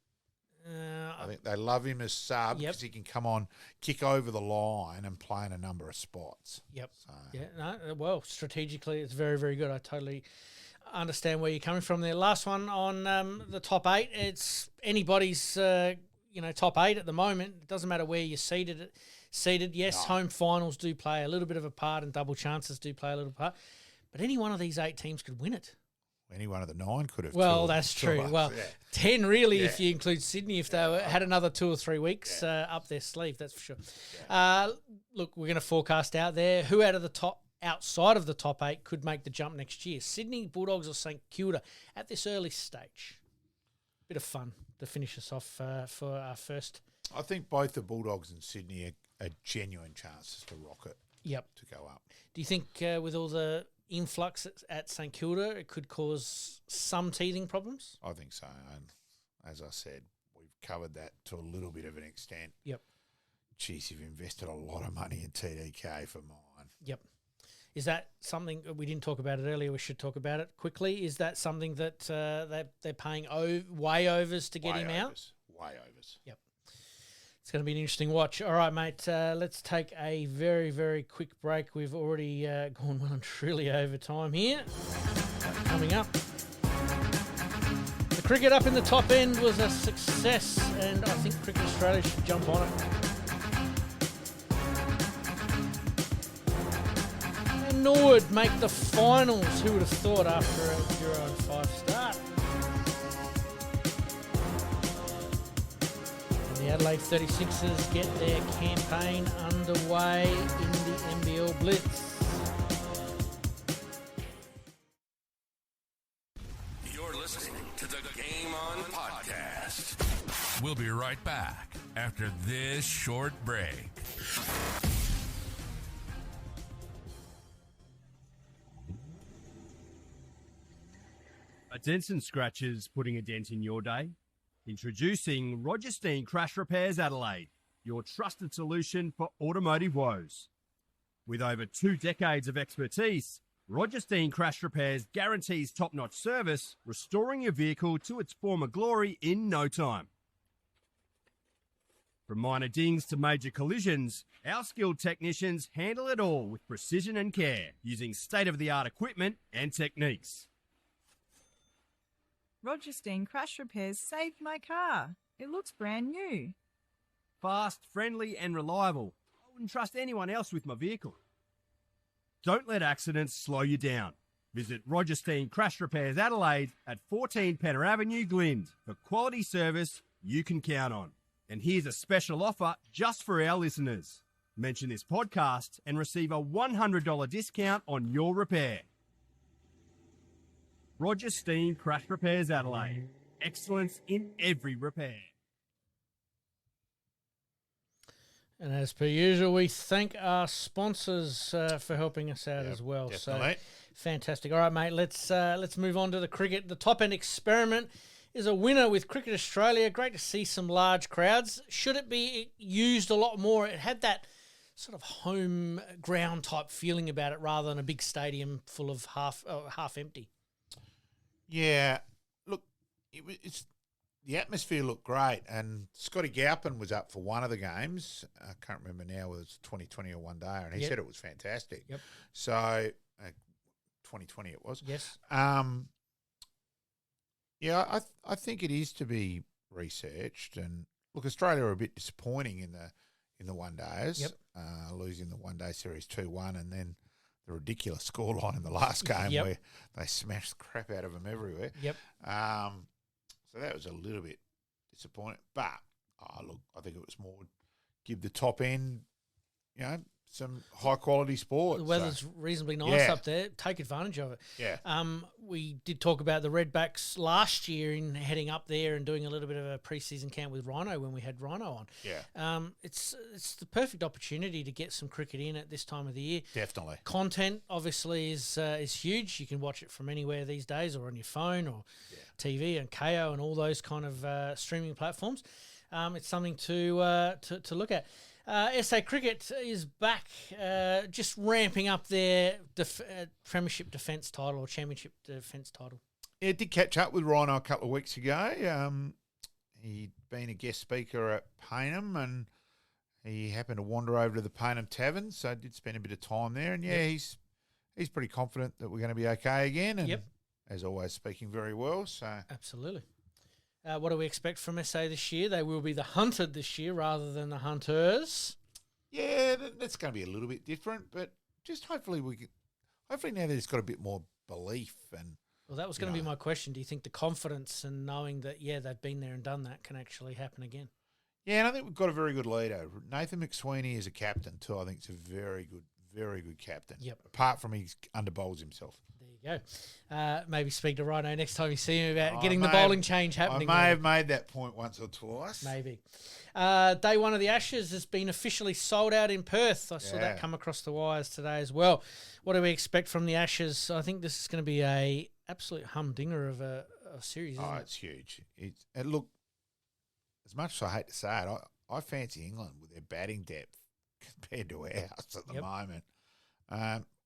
I think they love him as sub because he can come on, kick over the line and play in a number of spots. Yep. So. Well, strategically, it's very, very good. I totally understand where you're coming from there. Last one on the top 8. It's anybody's, top 8 at the moment. It doesn't matter where you're seated. Yes, home finals do play a little bit of a part and double chances do play a little part. But any one of these 8 teams could win it. Any one of the 9 could have. Well, that's true. Well, 10 really if you include Sydney, if they had another 2 or 3 weeks up their sleeve, that's for sure. Yeah. Look, we're going to forecast out there who outside of the top 8 could make the jump next year. Sydney, Bulldogs or St Kilda at this early stage. Bit of fun to finish us off for our first. I think both the Bulldogs and Sydney are genuine chances to rocket. Yep. To go up. Do you think with all the influx at St Kilda, it could cause some teething problems? I think so. And as I said, we've covered that to a little bit of an extent. Yep. Geez, you've invested a lot of money in TDK for mine. Yep. Is that something, we didn't talk about it earlier, we should talk about it quickly. Is that something that they're paying way overs to get him out? Way overs. Yep. It's going to be an interesting watch. All right, mate, let's take a very, very quick break. We've already gone well and truly over time here. Coming up. The cricket up in the top end was a success, and I think Cricket Australia should jump on it. And Norwood make the finals. Who would have thought after a 0-5 start? The Adelaide 36ers get their campaign underway in the NBL Blitz. You're listening to the Game On Podcast. We'll be right back after this short break. Are dents and scratches putting a dent in your day? Introducing Roger Steen Crash Repairs Adelaide, your trusted solution for automotive woes. With over 2 decades of expertise, Roger Steen Crash Repairs guarantees top-notch service, restoring your vehicle to its former glory in no time. From minor dings to major collisions, our skilled technicians handle it all with precision and care, using state-of-the-art equipment and techniques. Roger Steen Crash Repairs saved my car. It looks brand new. Fast, friendly and reliable. I wouldn't trust anyone else with my vehicle. Don't let accidents slow you down. Visit Roger Steen Crash Repairs Adelaide at 14 Penner Avenue, Glynde, for quality service you can count on. And here's a special offer just for our listeners. Mention this podcast and receive a $100 discount on your repair. Roger Steen Crash Repairs Adelaide. Excellence in every repair. And as per usual, we thank our sponsors for helping us out as well. Definitely. So fantastic. All right, mate, let's move on to the cricket. The top end experiment is a winner with Cricket Australia. Great to see some large crowds. Should it be used a lot more? It had that sort of home ground type feeling about it rather than a big stadium full of half empty. Yeah, look, it's the atmosphere looked great, and Scotty Galpin was up for one of the games. I can't remember now whether it's 2020 or one day, and he said it was fantastic. Yep. So, 2020 it was. Yes. Yeah, I think it is to be researched, and look, Australia are a bit disappointing in the one days. Yep. Losing the one day series 2-1, and then the ridiculous scoreline in the last game where they smashed the crap out of them everywhere. Yep. So that was a little bit disappointing. But, look, I think it was more give the top end, some high quality sport. The weather's reasonably nice up there. Take advantage of it. Yeah. We did talk about the Redbacks last year in heading up there and doing a little bit of a pre-season camp with Rhino when we had Rhino on. Yeah. It's the perfect opportunity to get some cricket in at this time of the year. Definitely. Content obviously is huge. You can watch it from anywhere these days, or on your phone, or TV and KO and all those kind of streaming platforms. It's something to look at. SA Cricket is back, just ramping up their premiership defence title or championship defence title. Yeah, did catch up with Rhino a couple of weeks ago. He'd been a guest speaker at Paynham, and he happened to wander over to the Paynham Tavern, so did spend a bit of time there. And he's pretty confident that we're going to be okay again. And as always, speaking very well. So absolutely. What do we expect from SA this year? They will be the hunted this year rather than the hunters. Yeah, that's going to be a little bit different, but just hopefully now that it's got a bit more belief and. Well, that was going to be my question. Do you think the confidence and knowing that they've been there and done that can actually happen again? Yeah, and I think we've got a very good leader. Nathan McSweeney is a captain too. I think it's a very good captain. Yep. Apart from he underbowls himself. There you go. Maybe speak to Rhino next time you see him about getting the bowling change happening. I may have made that point once or twice. Maybe. Day one of the Ashes has been officially sold out in Perth. I saw that come across the wires today as well. What do we expect from the Ashes? I think this is going to be a absolute humdinger of a series. Isn't it? It's huge. And look, as much as I hate to say it, I fancy England with their batting depth compared to ours at the moment.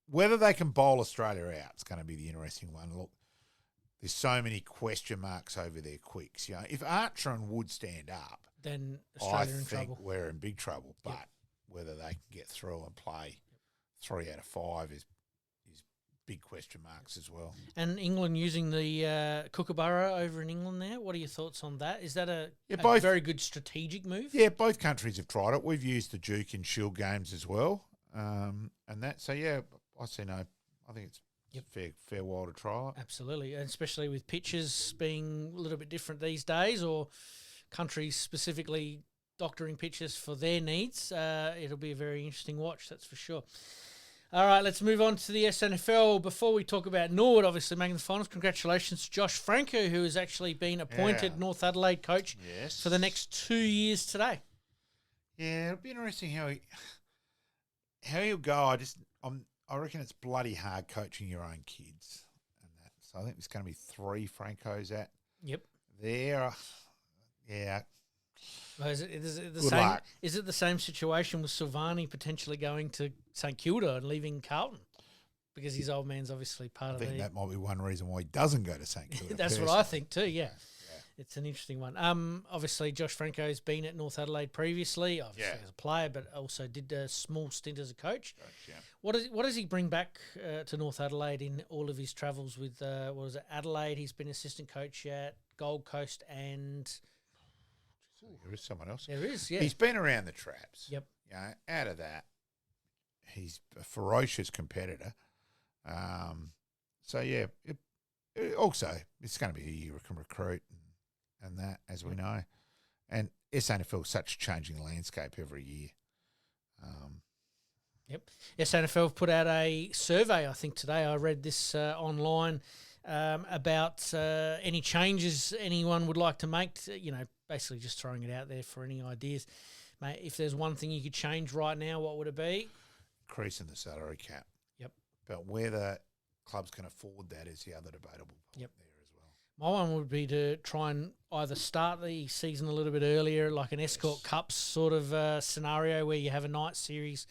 Whether they can bowl Australia out is going to be the interesting one. Look, there's so many question marks over their quicks. If Archer and Wood stand up, then Australia in trouble. We're in big trouble. But whether they can get through and play 3 out of 5 is big question marks as well. And England using the Kookaburra over in England there. What are your thoughts on that? Is that a very good strategic move? Yeah, both countries have tried it. We've used the Duke in Shield games as well. And that, so I see I think it's fair while to try it. Absolutely, and especially with pitches being a little bit different these days, or countries specifically doctoring pitches for their needs. It'll be a very interesting watch, that's for sure. All right, let's move on to the SANFL. Before we talk about Norwood, obviously making the finals, congratulations to Josh Franco, who has actually been appointed North Adelaide coach for the next 2 years today. Yeah, it'll be interesting how he'll go. I reckon it's bloody hard coaching your own kids and that. So I think there's going to be 3 Francos at there. Yeah. Well, is it the same? Is it the same situation with Silvani potentially going to St Kilda and leaving Carlton? Because his old man's obviously part of it. I think that might be one reason why he doesn't go to St Kilda. That's what I think too, yeah. It's an interesting one. Obviously, Josh Franco's been at North Adelaide previously, obviously as a player, but also did a small stint as a coach. What does he bring back to North Adelaide in all of his travels with, Adelaide? He's been assistant coach at Gold Coast and... There is someone else. There is, yeah. He's been around the traps. Yep. Out of he's a ferocious competitor. Also, it's going to be a year we can recruit and that, as we know. And SANFL is such a changing landscape every year. SANFL put out a survey, I think, today. I read this online about any changes anyone would like to make. Basically just throwing it out there for any ideas. Mate, if there's one thing you could change right now, what would it be? Increasing the salary cap. Yep. But whether clubs can afford that is the other debatable point there as well. My one would be to try and either start the season a little bit earlier, like an Escort Cups sort of scenario where you have a night series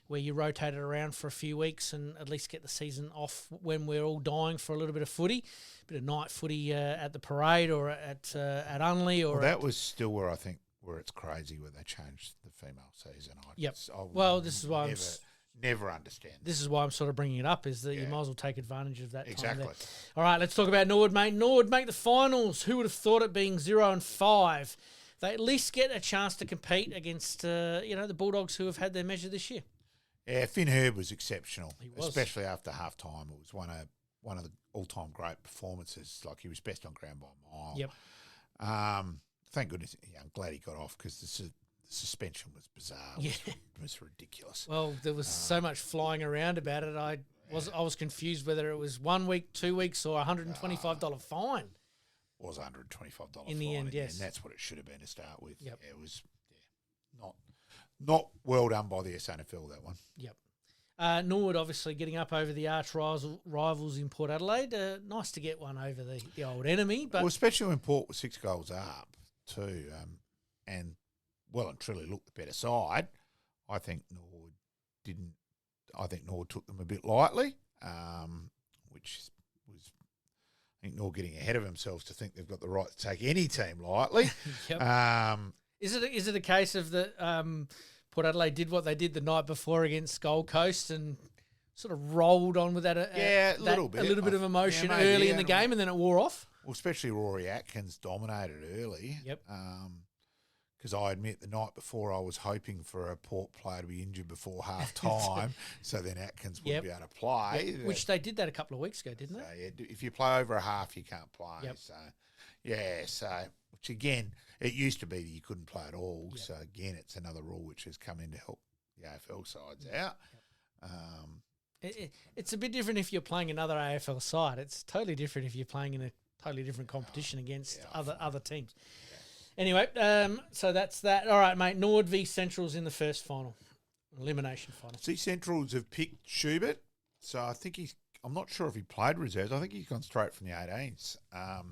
where you rotate it around for a few weeks and at least get the season off when we're all dying for a little bit of footy, bit of night footy at the parade or at Unley. That was still where I think where it's crazy where they changed the female season. This is why I'm never understand. This is why I'm sort of bringing it up, is that you might as well take advantage of that time there. Exactly. All right, let's talk about Norwood Make. Norwood make the finals. Who would have thought it being 0-5? They at least get a chance to compete against the Bulldogs who have had their measure this year. Yeah, Finn Herb was exceptional, He was. especially after half-time. It was one of the all-time great performances. Like, he was best on ground by a mile. Yep. Thank goodness. Yeah, I'm glad he got off because the suspension was bizarre. Yeah. It was ridiculous. Well, there was so much flying around about it. I was confused whether it was 1 week, 2 weeks, or $125 fine. It was $125 in the fine end, yes. And that's what it should have been to start with. Yep. It was not well done by the SANFL, that one. Yep. Norwood obviously getting up over the arch rivals in Port Adelaide. Nice to get one over the old enemy. But well, especially when Port was 6 goals up too, and well and truly looked the better side. I think Norwood didn't. I think Norwood took them a bit lightly, which was, I think, Norwood getting ahead of themselves to think they've got the right to take any team lightly. Yep. Is it a case of that Port Adelaide did what they did the night before against Gold Coast and sort of rolled on with that? A little bit of emotion maybe, early in the game, and then it wore off. Well, especially Rory Atkins dominated early. Yep. Because I admit the night before I was hoping for a Port player to be injured before half time, so then Atkins would be able to play. Yep. Which they did that a couple of weeks ago, didn't they? So, yeah, if you play over a half, you can't play. Yep. So which again, it used to be that you couldn't play at all. Yep. So again, it's another rule which has come in to help the AFL sides out. It's a bit different if you're playing another AFL side. It's totally different if you're playing in a totally different competition against other teams. Anyway, so that's that. All right, mate. Norwood v Centrals in the first final, elimination final. See, Centrals have picked Schubert, so I think I'm not sure if he played reserves. I think he's gone straight from the 18s. I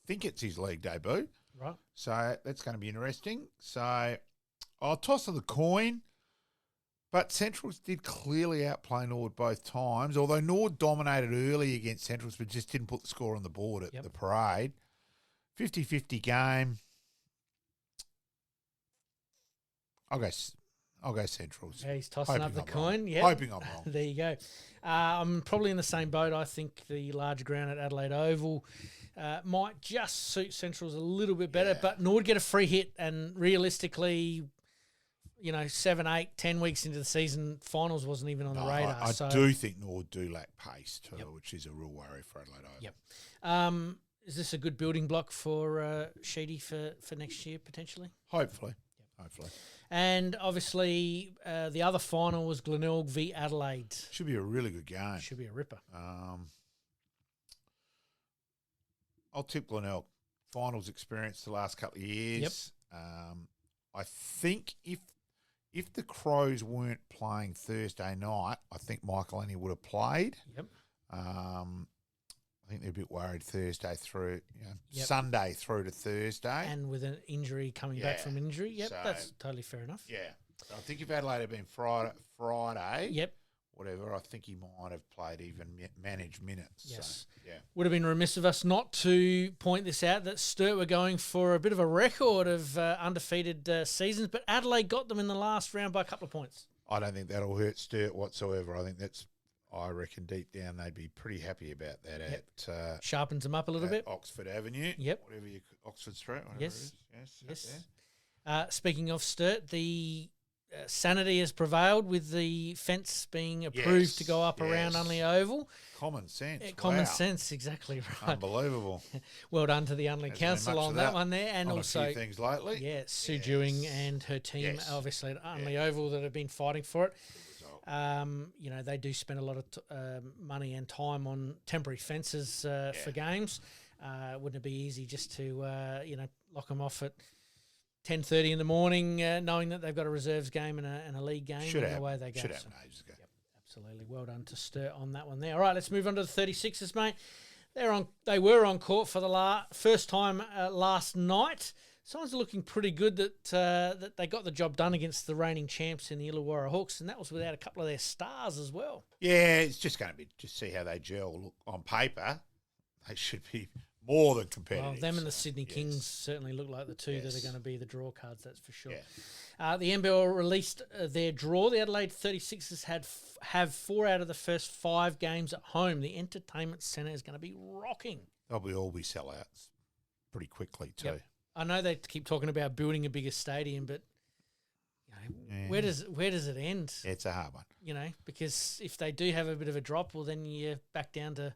think it's his league debut. Right. So that's going to be interesting. So I'll toss of the coin, but Centrals did clearly outplay Norwood both times, although Norwood dominated early against Centrals but just didn't put the score on the board at the parade. 50-50 game. I'll go Centrals. Yeah, he's tossing up the coin. Yeah, hoping I'm wrong. There you go. I'm probably in the same boat. I think the larger ground at Adelaide Oval might just suit Centrals a little bit better, but Norwood get a free hit, and realistically, 7, 8, 10 weeks into the season, finals wasn't even on the radar. I do think Norwood do lack pace too, which is a real worry for Adelaide Oval. Yep. Is this a good building block for Sheedy for next year potentially? Hopefully. Hopefully. And obviously, the other final was Glenelg v Adelaide. Should be a really good game. Should be a ripper. I'll tip Glenelg. Finals experience the last couple of years. Yep. I think if the Crows weren't playing Thursday night, I think Michael Annie would have played. Yep. I think they're a bit worried Thursday through, Sunday through to Thursday. And with an injury coming back from injury. Yep, so, that's totally fair enough. Yeah. So I think if Adelaide had been Friday, yep, whatever, I think he might have played even managed minutes. Yes. So, yeah. Would have been remiss of us not to point this out that Sturt were going for a bit of a record of undefeated seasons, but Adelaide got them in the last round by a couple of points. I don't think that'll hurt Sturt whatsoever. I reckon deep down they'd be pretty happy about that. At sharpens them up a little bit. Oxford Avenue. Yep. Oxford Street. Yes. It is. Yes. Speaking of Sturt, the sanity has prevailed with the fence being approved to go up around Unley Oval. Common sense. Common sense, exactly right. Unbelievable. Well done to the Unley Council on that one there, and on also a few things lately. Yeah, Sue Dewing and her team, obviously at Unley Oval, that have been fighting for it. They do spend a lot of money and time on temporary fences for games. Wouldn't it be easy just to lock them off at 10:30 in the morning, knowing that they've got a reserves game and a league game, and away they go. Should have ages ago. Yep, absolutely. Well done to Sturt on that one there. All right, let's move on to the 36ers, mate. They were on court for the first time last night. Signs are looking pretty good that they got the job done against the reigning champs in the Illawarra Hawks, and that was without a couple of their stars as well. Yeah, it's just going to be just see how they gel. Look, on paper, they should be more than competitive. Well, them and the Sydney Kings certainly look like the two that are going to be the draw cards, that's for sure. Yeah. The NBL released their draw. The Adelaide 36ers have 4 out of the first 5 games at home. The Entertainment Centre is going to be rocking. They'll all be sellouts pretty quickly too. Yep. I know they keep talking about building a bigger stadium, but where does it end? Yeah, it's a hard one. Because if they do have a bit of a drop, well, then you're back down to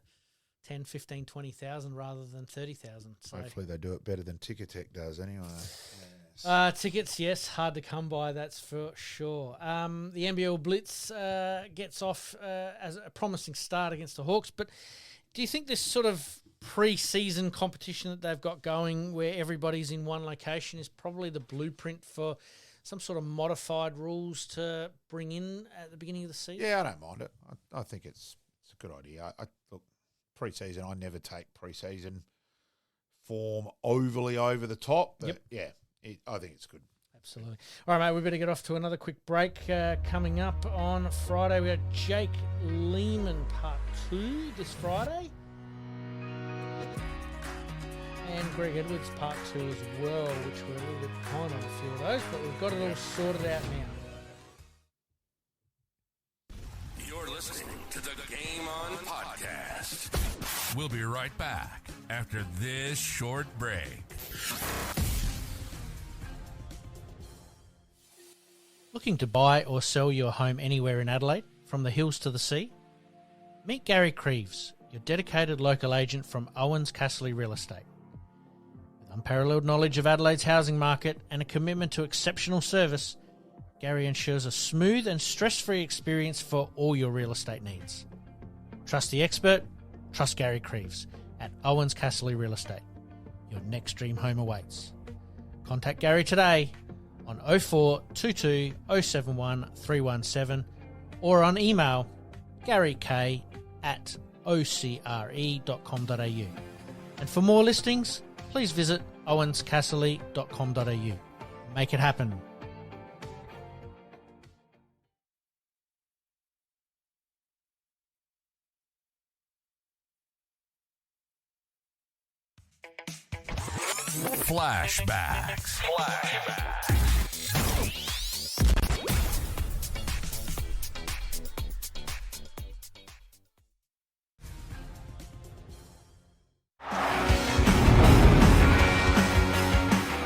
10, 15, 20,000 rather than 30,000. So hopefully they do it better than Ticketek does anyway. tickets? Tickets, yes, hard to come by, that's for sure. The NBL Blitz gets off as a promising start against the Hawks, but do you think this sort of pre-season competition that they've got going where everybody's in one location is probably the blueprint for some sort of modified rules to bring in at the beginning of the season? Yeah, I don't mind it. I think it's a good idea. Look, pre-season, I never take pre-season form overly over the top. But I think it's good. Absolutely. All right, mate, we better get off to another quick break. Coming up on Friday, we got Jake Lehmann Part 2 this Friday. And Greg Edwards Part 2 as well, which we're a little bit behind on a few of those, but we've got it all sorted out now. You're listening to the Game On Podcast. We'll be right back after this short break. Looking to buy or sell your home anywhere in Adelaide, from the hills to the sea? Meet Gary KRIEVS, your dedicated local agent from OUWENS CASSERLY Real Estate. With unparalleled knowledge of Adelaide's housing market and a commitment to exceptional service, Gary ensures a smooth and stress-free experience for all your real estate needs. Trust the expert, trust Gary KRIEVS at OUWENS CASSERLY Real Estate. Your next dream home awaits. Contact Gary today on 0422 071 317 or on email garyk@ocre.com.au. And for more listings, please visit owenscasserly.com.au. Make it happen. Flashbacks.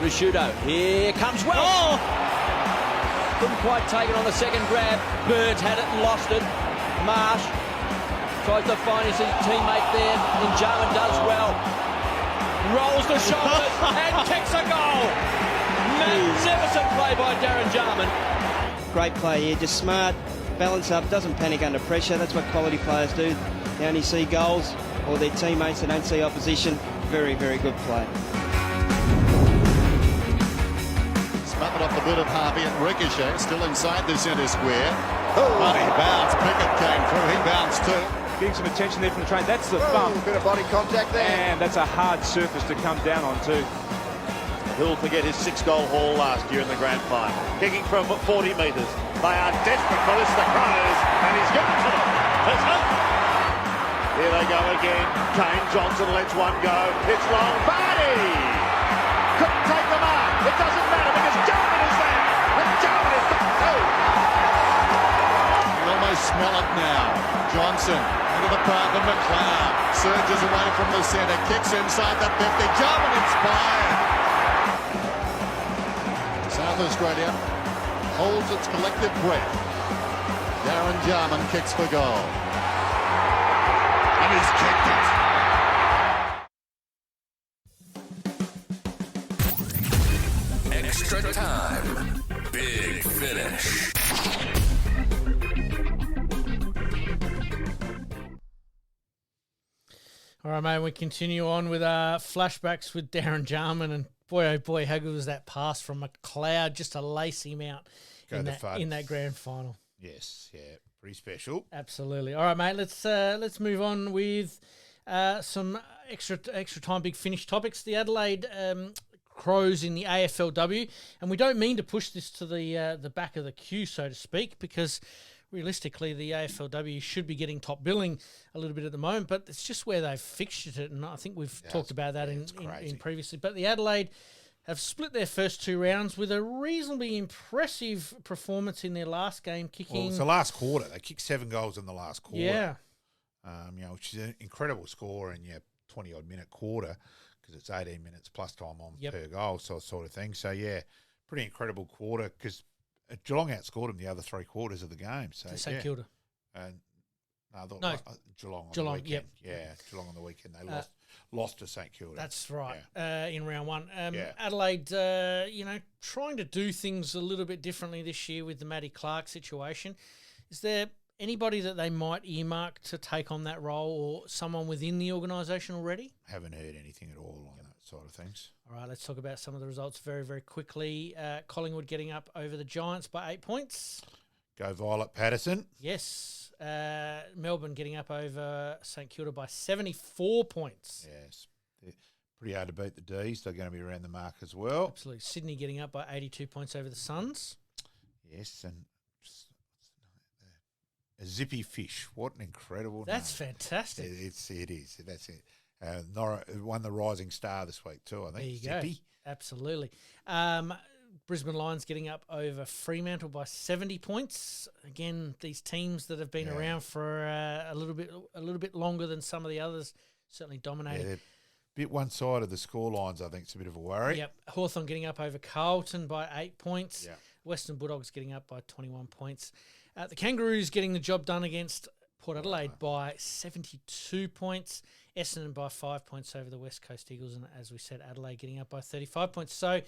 Prosciutto, here comes Welsh. Oh! Couldn't quite take it on the second grab. Burns had it and lost it. Marsh tries to find his teammate there, and Jarman does well. Rolls the shoulders and kicks a goal. Magnificent play by Darren Jarman. Great play here, just smart, balance up, doesn't panic under pressure. That's what quality players do. They only see goals or their teammates, they don't see opposition. Very, very good play. Smothered off the boot of Harvey and Ricochet, still inside the centre square. But he bounced, Pickett came through, he bounced too. Getting some attention there from the train. That's the bump. Bit of body contact there. And that's a hard surface to come down on too. He'll forget his 6-goal haul last year in the grand final. Kicking from 40 metres. They are desperate for this, the Crows, and he's given to them. It's up. Here they go again. Kane Johnson lets one go. It's long. Barney! Couldn't take the mark. It doesn't matter because Jarman is there. And Jarman is back too. You almost smell it now. Johnson into the path of McLeod. Surges away from the centre. Kicks inside the 50. Jarman inspired. South Australia holds its collective breath. Darren Jarman kicks for goal. And he's kicked it. Extra time. Big finish. All right, mate, we continue on with flashbacks with Darren Jarman, and boy, oh boy, how good was that pass from McLeod just to lace him out in that grand final. Yes, yeah, pretty special. Absolutely. All right, mate, let's move on with some extra time big finish topics. The Adelaide Crows in the AFLW, and we don't mean to push this to the back of the queue, so to speak, because realistically, the AFLW should be getting top billing a little bit at the moment, but it's just where they've fixtured it, and I think we've talked about that in previously. But the Adelaide have split their first two rounds with a reasonably impressive performance in their last game, kicking... Well, it's the last quarter. They kicked 7 goals in the last quarter. Yeah. Which is an incredible score in your 20-odd minute quarter, because it's 18 minutes plus time on per goal, sort of thing. So, yeah, pretty incredible quarter, because Geelong outscored them the other 3 quarters of the game. So St Kilda. And No, Geelong on Geelong, the weekend. Yeah, Geelong on the weekend. They lost Lost to St Kilda. That's right, in round one. Adelaide, trying to do things a little bit differently this year with the Matty Clark situation. Is there anybody that they might earmark to take on that role, or someone within the organisation already? Haven't heard anything at all on that side of things. All right, let's talk about some of the results very, very quickly. Collingwood getting up over the Giants by 8 points. Go Violet Patterson. Yes. Melbourne getting up over St Kilda by 74 points. Yes. They're pretty hard to beat the D's. They're going to be around the mark as well. Absolutely. Sydney getting up by 82 points over the Suns. Yes, and a zippy fish. What an incredible That's name. Fantastic. It is. That's it. Won the Rising Star this week too, I think. There you Zippy. go. Absolutely. Brisbane Lions getting up over Fremantle by 70 points. Again, these teams that have been around for a little bit longer than some of the others, certainly dominating. Yeah, bit one-sided, the score lines, I think, it's a bit of a worry. Yep. Hawthorn getting up over Carlton by 8 points. Yep. Western Bulldogs getting up by 21 points. The Kangaroos getting the job done against Port Adelaide by 72 points. Essendon by 5 points over the West Coast Eagles. And as we said, Adelaide getting up by 35 points. So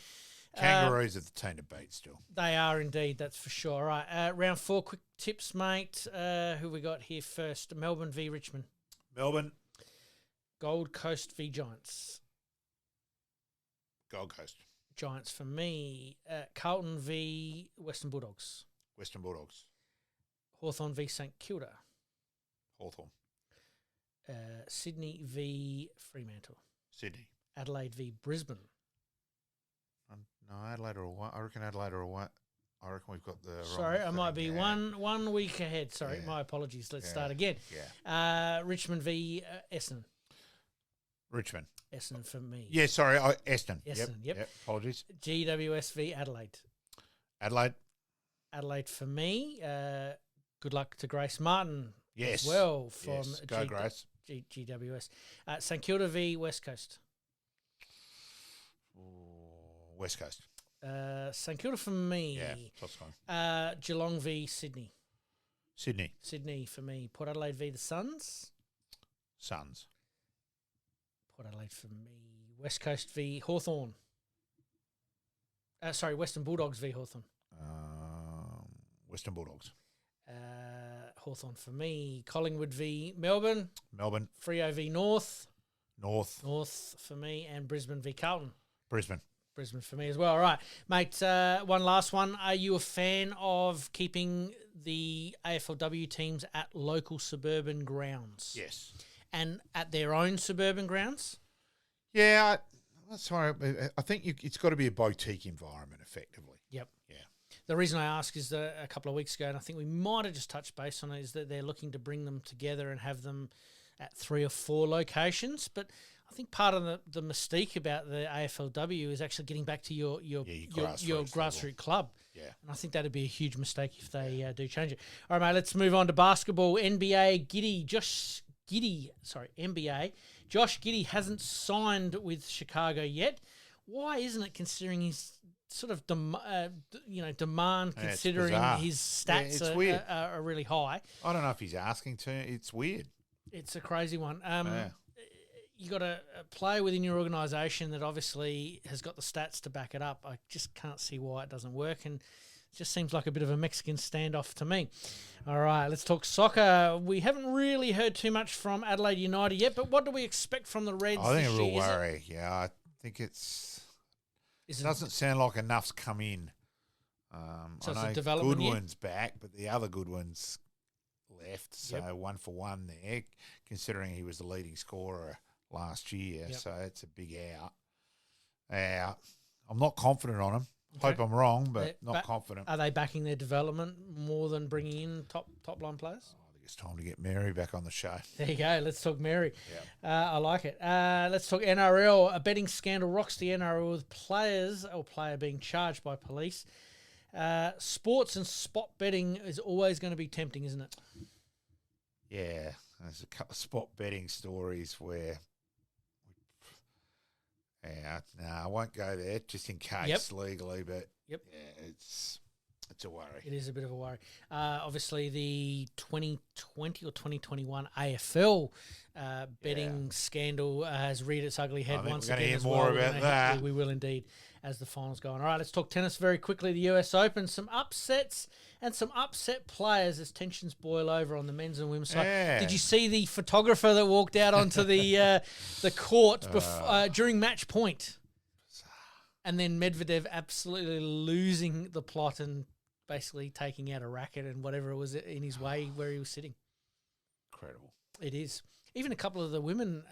Kangaroos are the team to beat still. They are indeed, that's for sure. All right, round 4, quick tips, mate. Who we got here first? Melbourne v Richmond. Melbourne. Gold Coast v Giants. Gold Coast. Giants for me. Carlton v Western Bulldogs. Western Bulldogs. Hawthorn v St Kilda. Hawthorn. Sydney v Fremantle. Sydney. Adelaide v Brisbane. No, Adelaide or what? I reckon Adelaide or what? I reckon we've got the Sorry, wrong I might thing. be one week ahead. Sorry, my apologies. Let's start again. Yeah. Richmond v Essendon. Richmond. Essendon for me. Yeah, sorry, Essendon. Essendon, yep. Apologies. GWS v Adelaide. Adelaide. Adelaide for me. Good luck to Grace Martin as well from Grace. GWS. St Kilda v West Coast. West Coast. St Kilda for me. Yeah, plus one. Geelong v Sydney. Sydney. Sydney for me. Port Adelaide v the Suns. Suns. Port Adelaide for me. West Coast v Hawthorn. Western Bulldogs v Hawthorn. Western Bulldogs. Hawthorn for me. Collingwood v Melbourne. Melbourne. Freo v North. North for me. And Brisbane v Carlton. Brisbane for me as well. All right, mate, one last one. Are you a fan of keeping the AFLW teams at local suburban grounds? Yes. And at their own suburban grounds? Yeah, sorry. I think it's got to be a boutique environment, effectively. Yep. Yeah. The reason I ask is that a couple of weeks ago, and I think we might have just touched base on it, is that they're looking to bring them together and have them at 3 or 4 locations. But I think part of the mystique about the AFLW is actually getting back to your grassroots club. Yeah. And I think that'd be a huge mistake if they do change it. All right, mate, let's move on to basketball. NBA, NBA. Josh Giddey hasn't signed with Chicago yet. Why isn't it, considering his sort of demand, considering his stats are really high? I don't know if he's asking to. It's weird. It's a crazy one. You got a player within your organisation that obviously has got the stats to back it up. I just can't see why it doesn't work, and it just seems like a bit of a Mexican standoff to me. All right, let's talk soccer. We haven't really heard too much from Adelaide United yet, but what do we expect from the Reds I think this a real year? worry. Yeah, I think it doesn't sound like enough's come in. So I know development Goodwin's back, but the other Goodwin's left, so 1 for 1 there, considering he was the leading scorer last year. So it's a big out. I'm not confident on him. Okay. Hope I'm wrong, but not confident. Are they backing their development more than bringing in top line players? I think it's time to get Mary back on the show. There you go. Let's talk Mary. I like it. Let's talk NRL. A betting scandal rocks the NRL with player being charged by police. Sports and spot betting is always going to be tempting, isn't it? Yeah, there's a couple of spot betting stories where... I won't go there just in case legally, but it's It's a worry. It is a bit of a worry. Obviously, the 2020 or 2021 AFL betting scandal has reared its ugly head once again. Hear more about that. We will indeed as the finals go on. All right, let's talk tennis very quickly. The US Open, some upsets and some upset players as tensions boil over on the men's and women's side. Yeah. Did you see the photographer that walked out onto the court during match point? And then Medvedev absolutely losing the plot and basically taking out a racket and whatever it was in his way where he was sitting. Incredible. It is. Even a couple of the women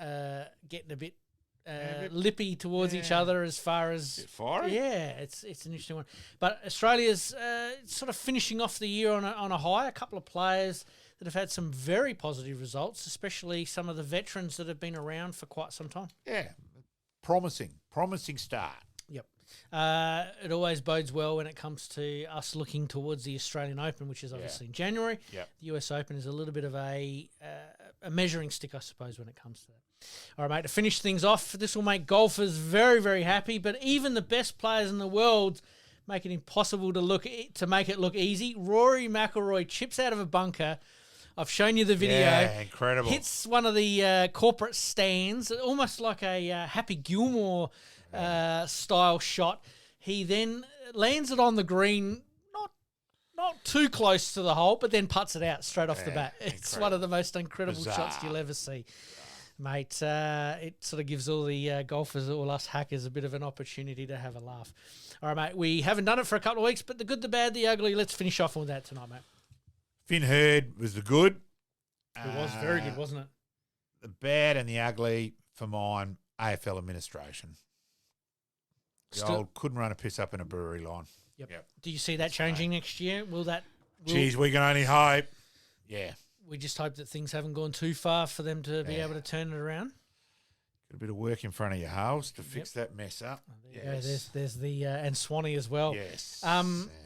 getting a bit lippy towards each other as far as... Bit fiery? Yeah, it's an interesting one. But Australia's sort of finishing off the year on a high. A couple of players that have had some very positive results, especially some of the veterans that have been around for quite some time. Yeah, promising start. Yep. It always bodes well when it comes to us looking towards the Australian Open, which is obviously in January. Yep. The US Open is a little bit of a measuring stick, I suppose, when it comes to that. All right, mate, to finish things off, this will make golfers very, very happy, but even the best players in the world make it impossible to make it look easy. Rory McIlroy chips out of a bunker. I've shown you the video. Yeah, incredible. Hits one of the corporate stands, almost like a Happy Gilmore style shot. He then lands it on the green, not too close to the hole, but then putts it out straight off the bat. It's one of the most incredible shots you'll ever see. Mate, it sort of gives all the golfers, all us hackers, a bit of an opportunity to have a laugh. All right, mate, we haven't done it for a couple of weeks, but the good, the bad, the ugly, let's finish off with that tonight, mate. Finn Hurd was the good. It was very good, wasn't it? The bad and the ugly, for mine, AFL administration. The old couldn't run a piss up in a brewery line. Yep. Do you see that changing next year? Geez, we can only hope. Yeah. We just hope that things haven't gone too far for them to be able to turn it around. Got a bit of work in front of your house to fix that mess up. There's the and Swanee as well. Yes.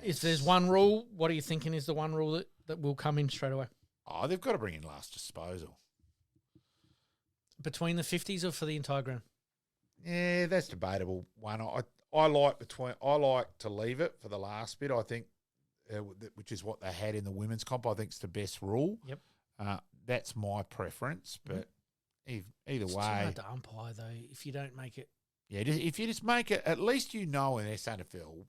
If there's one rule, what are you thinking is the one rule that will come in straight away? Oh, they've got to bring in last disposal. Between the 50s or for the entire ground? Yeah, that's debatable. One, I like to leave it for the last bit. I think, which is what they had in the women's comp. I think it's the best rule. Yep. That's my preference, but either it's way, too hard to umpire though. If you don't make it, if you just make it, at least you know in SANFL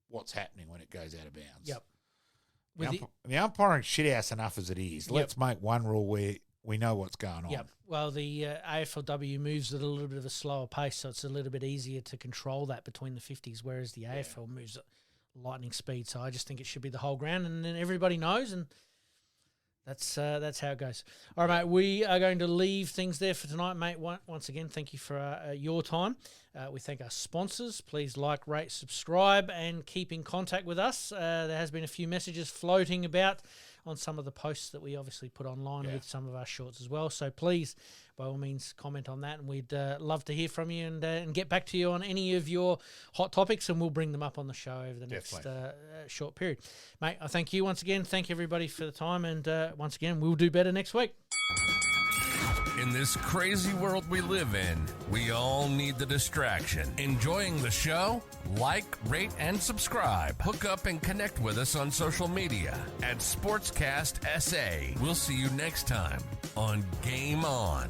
what's happening when it goes out of bounds. Yep. The umpiring shithouse enough as it is. Let's make one rule where we know what's going on. Yep. Well, the AFLW moves at a little bit of a slower pace, so it's a little bit easier to control that between the 50s, whereas the AFL moves at lightning speed. So I just think it should be the whole ground, and then everybody knows, and that's how it goes. All right, mate, we are going to leave things there for tonight, mate. Once again, thank you for your time. We thank our sponsors. Please like, rate, subscribe, and keep in contact with us. There has been a few messages floating about on some of the posts that we obviously put online with some of our shorts as well. So please, by all means, comment on that, and we'd love to hear from you and get back to you on any of your hot topics, and we'll bring them up on the show over the next short period. Mate, I thank you once again. Thank everybody for the time, and once again, we'll do better next week. In this crazy world we live in, we all need the distraction. Enjoying the show? Like, rate, and subscribe. Hook up and connect with us on social media at Sportscast SA. We'll see you next time on Game On.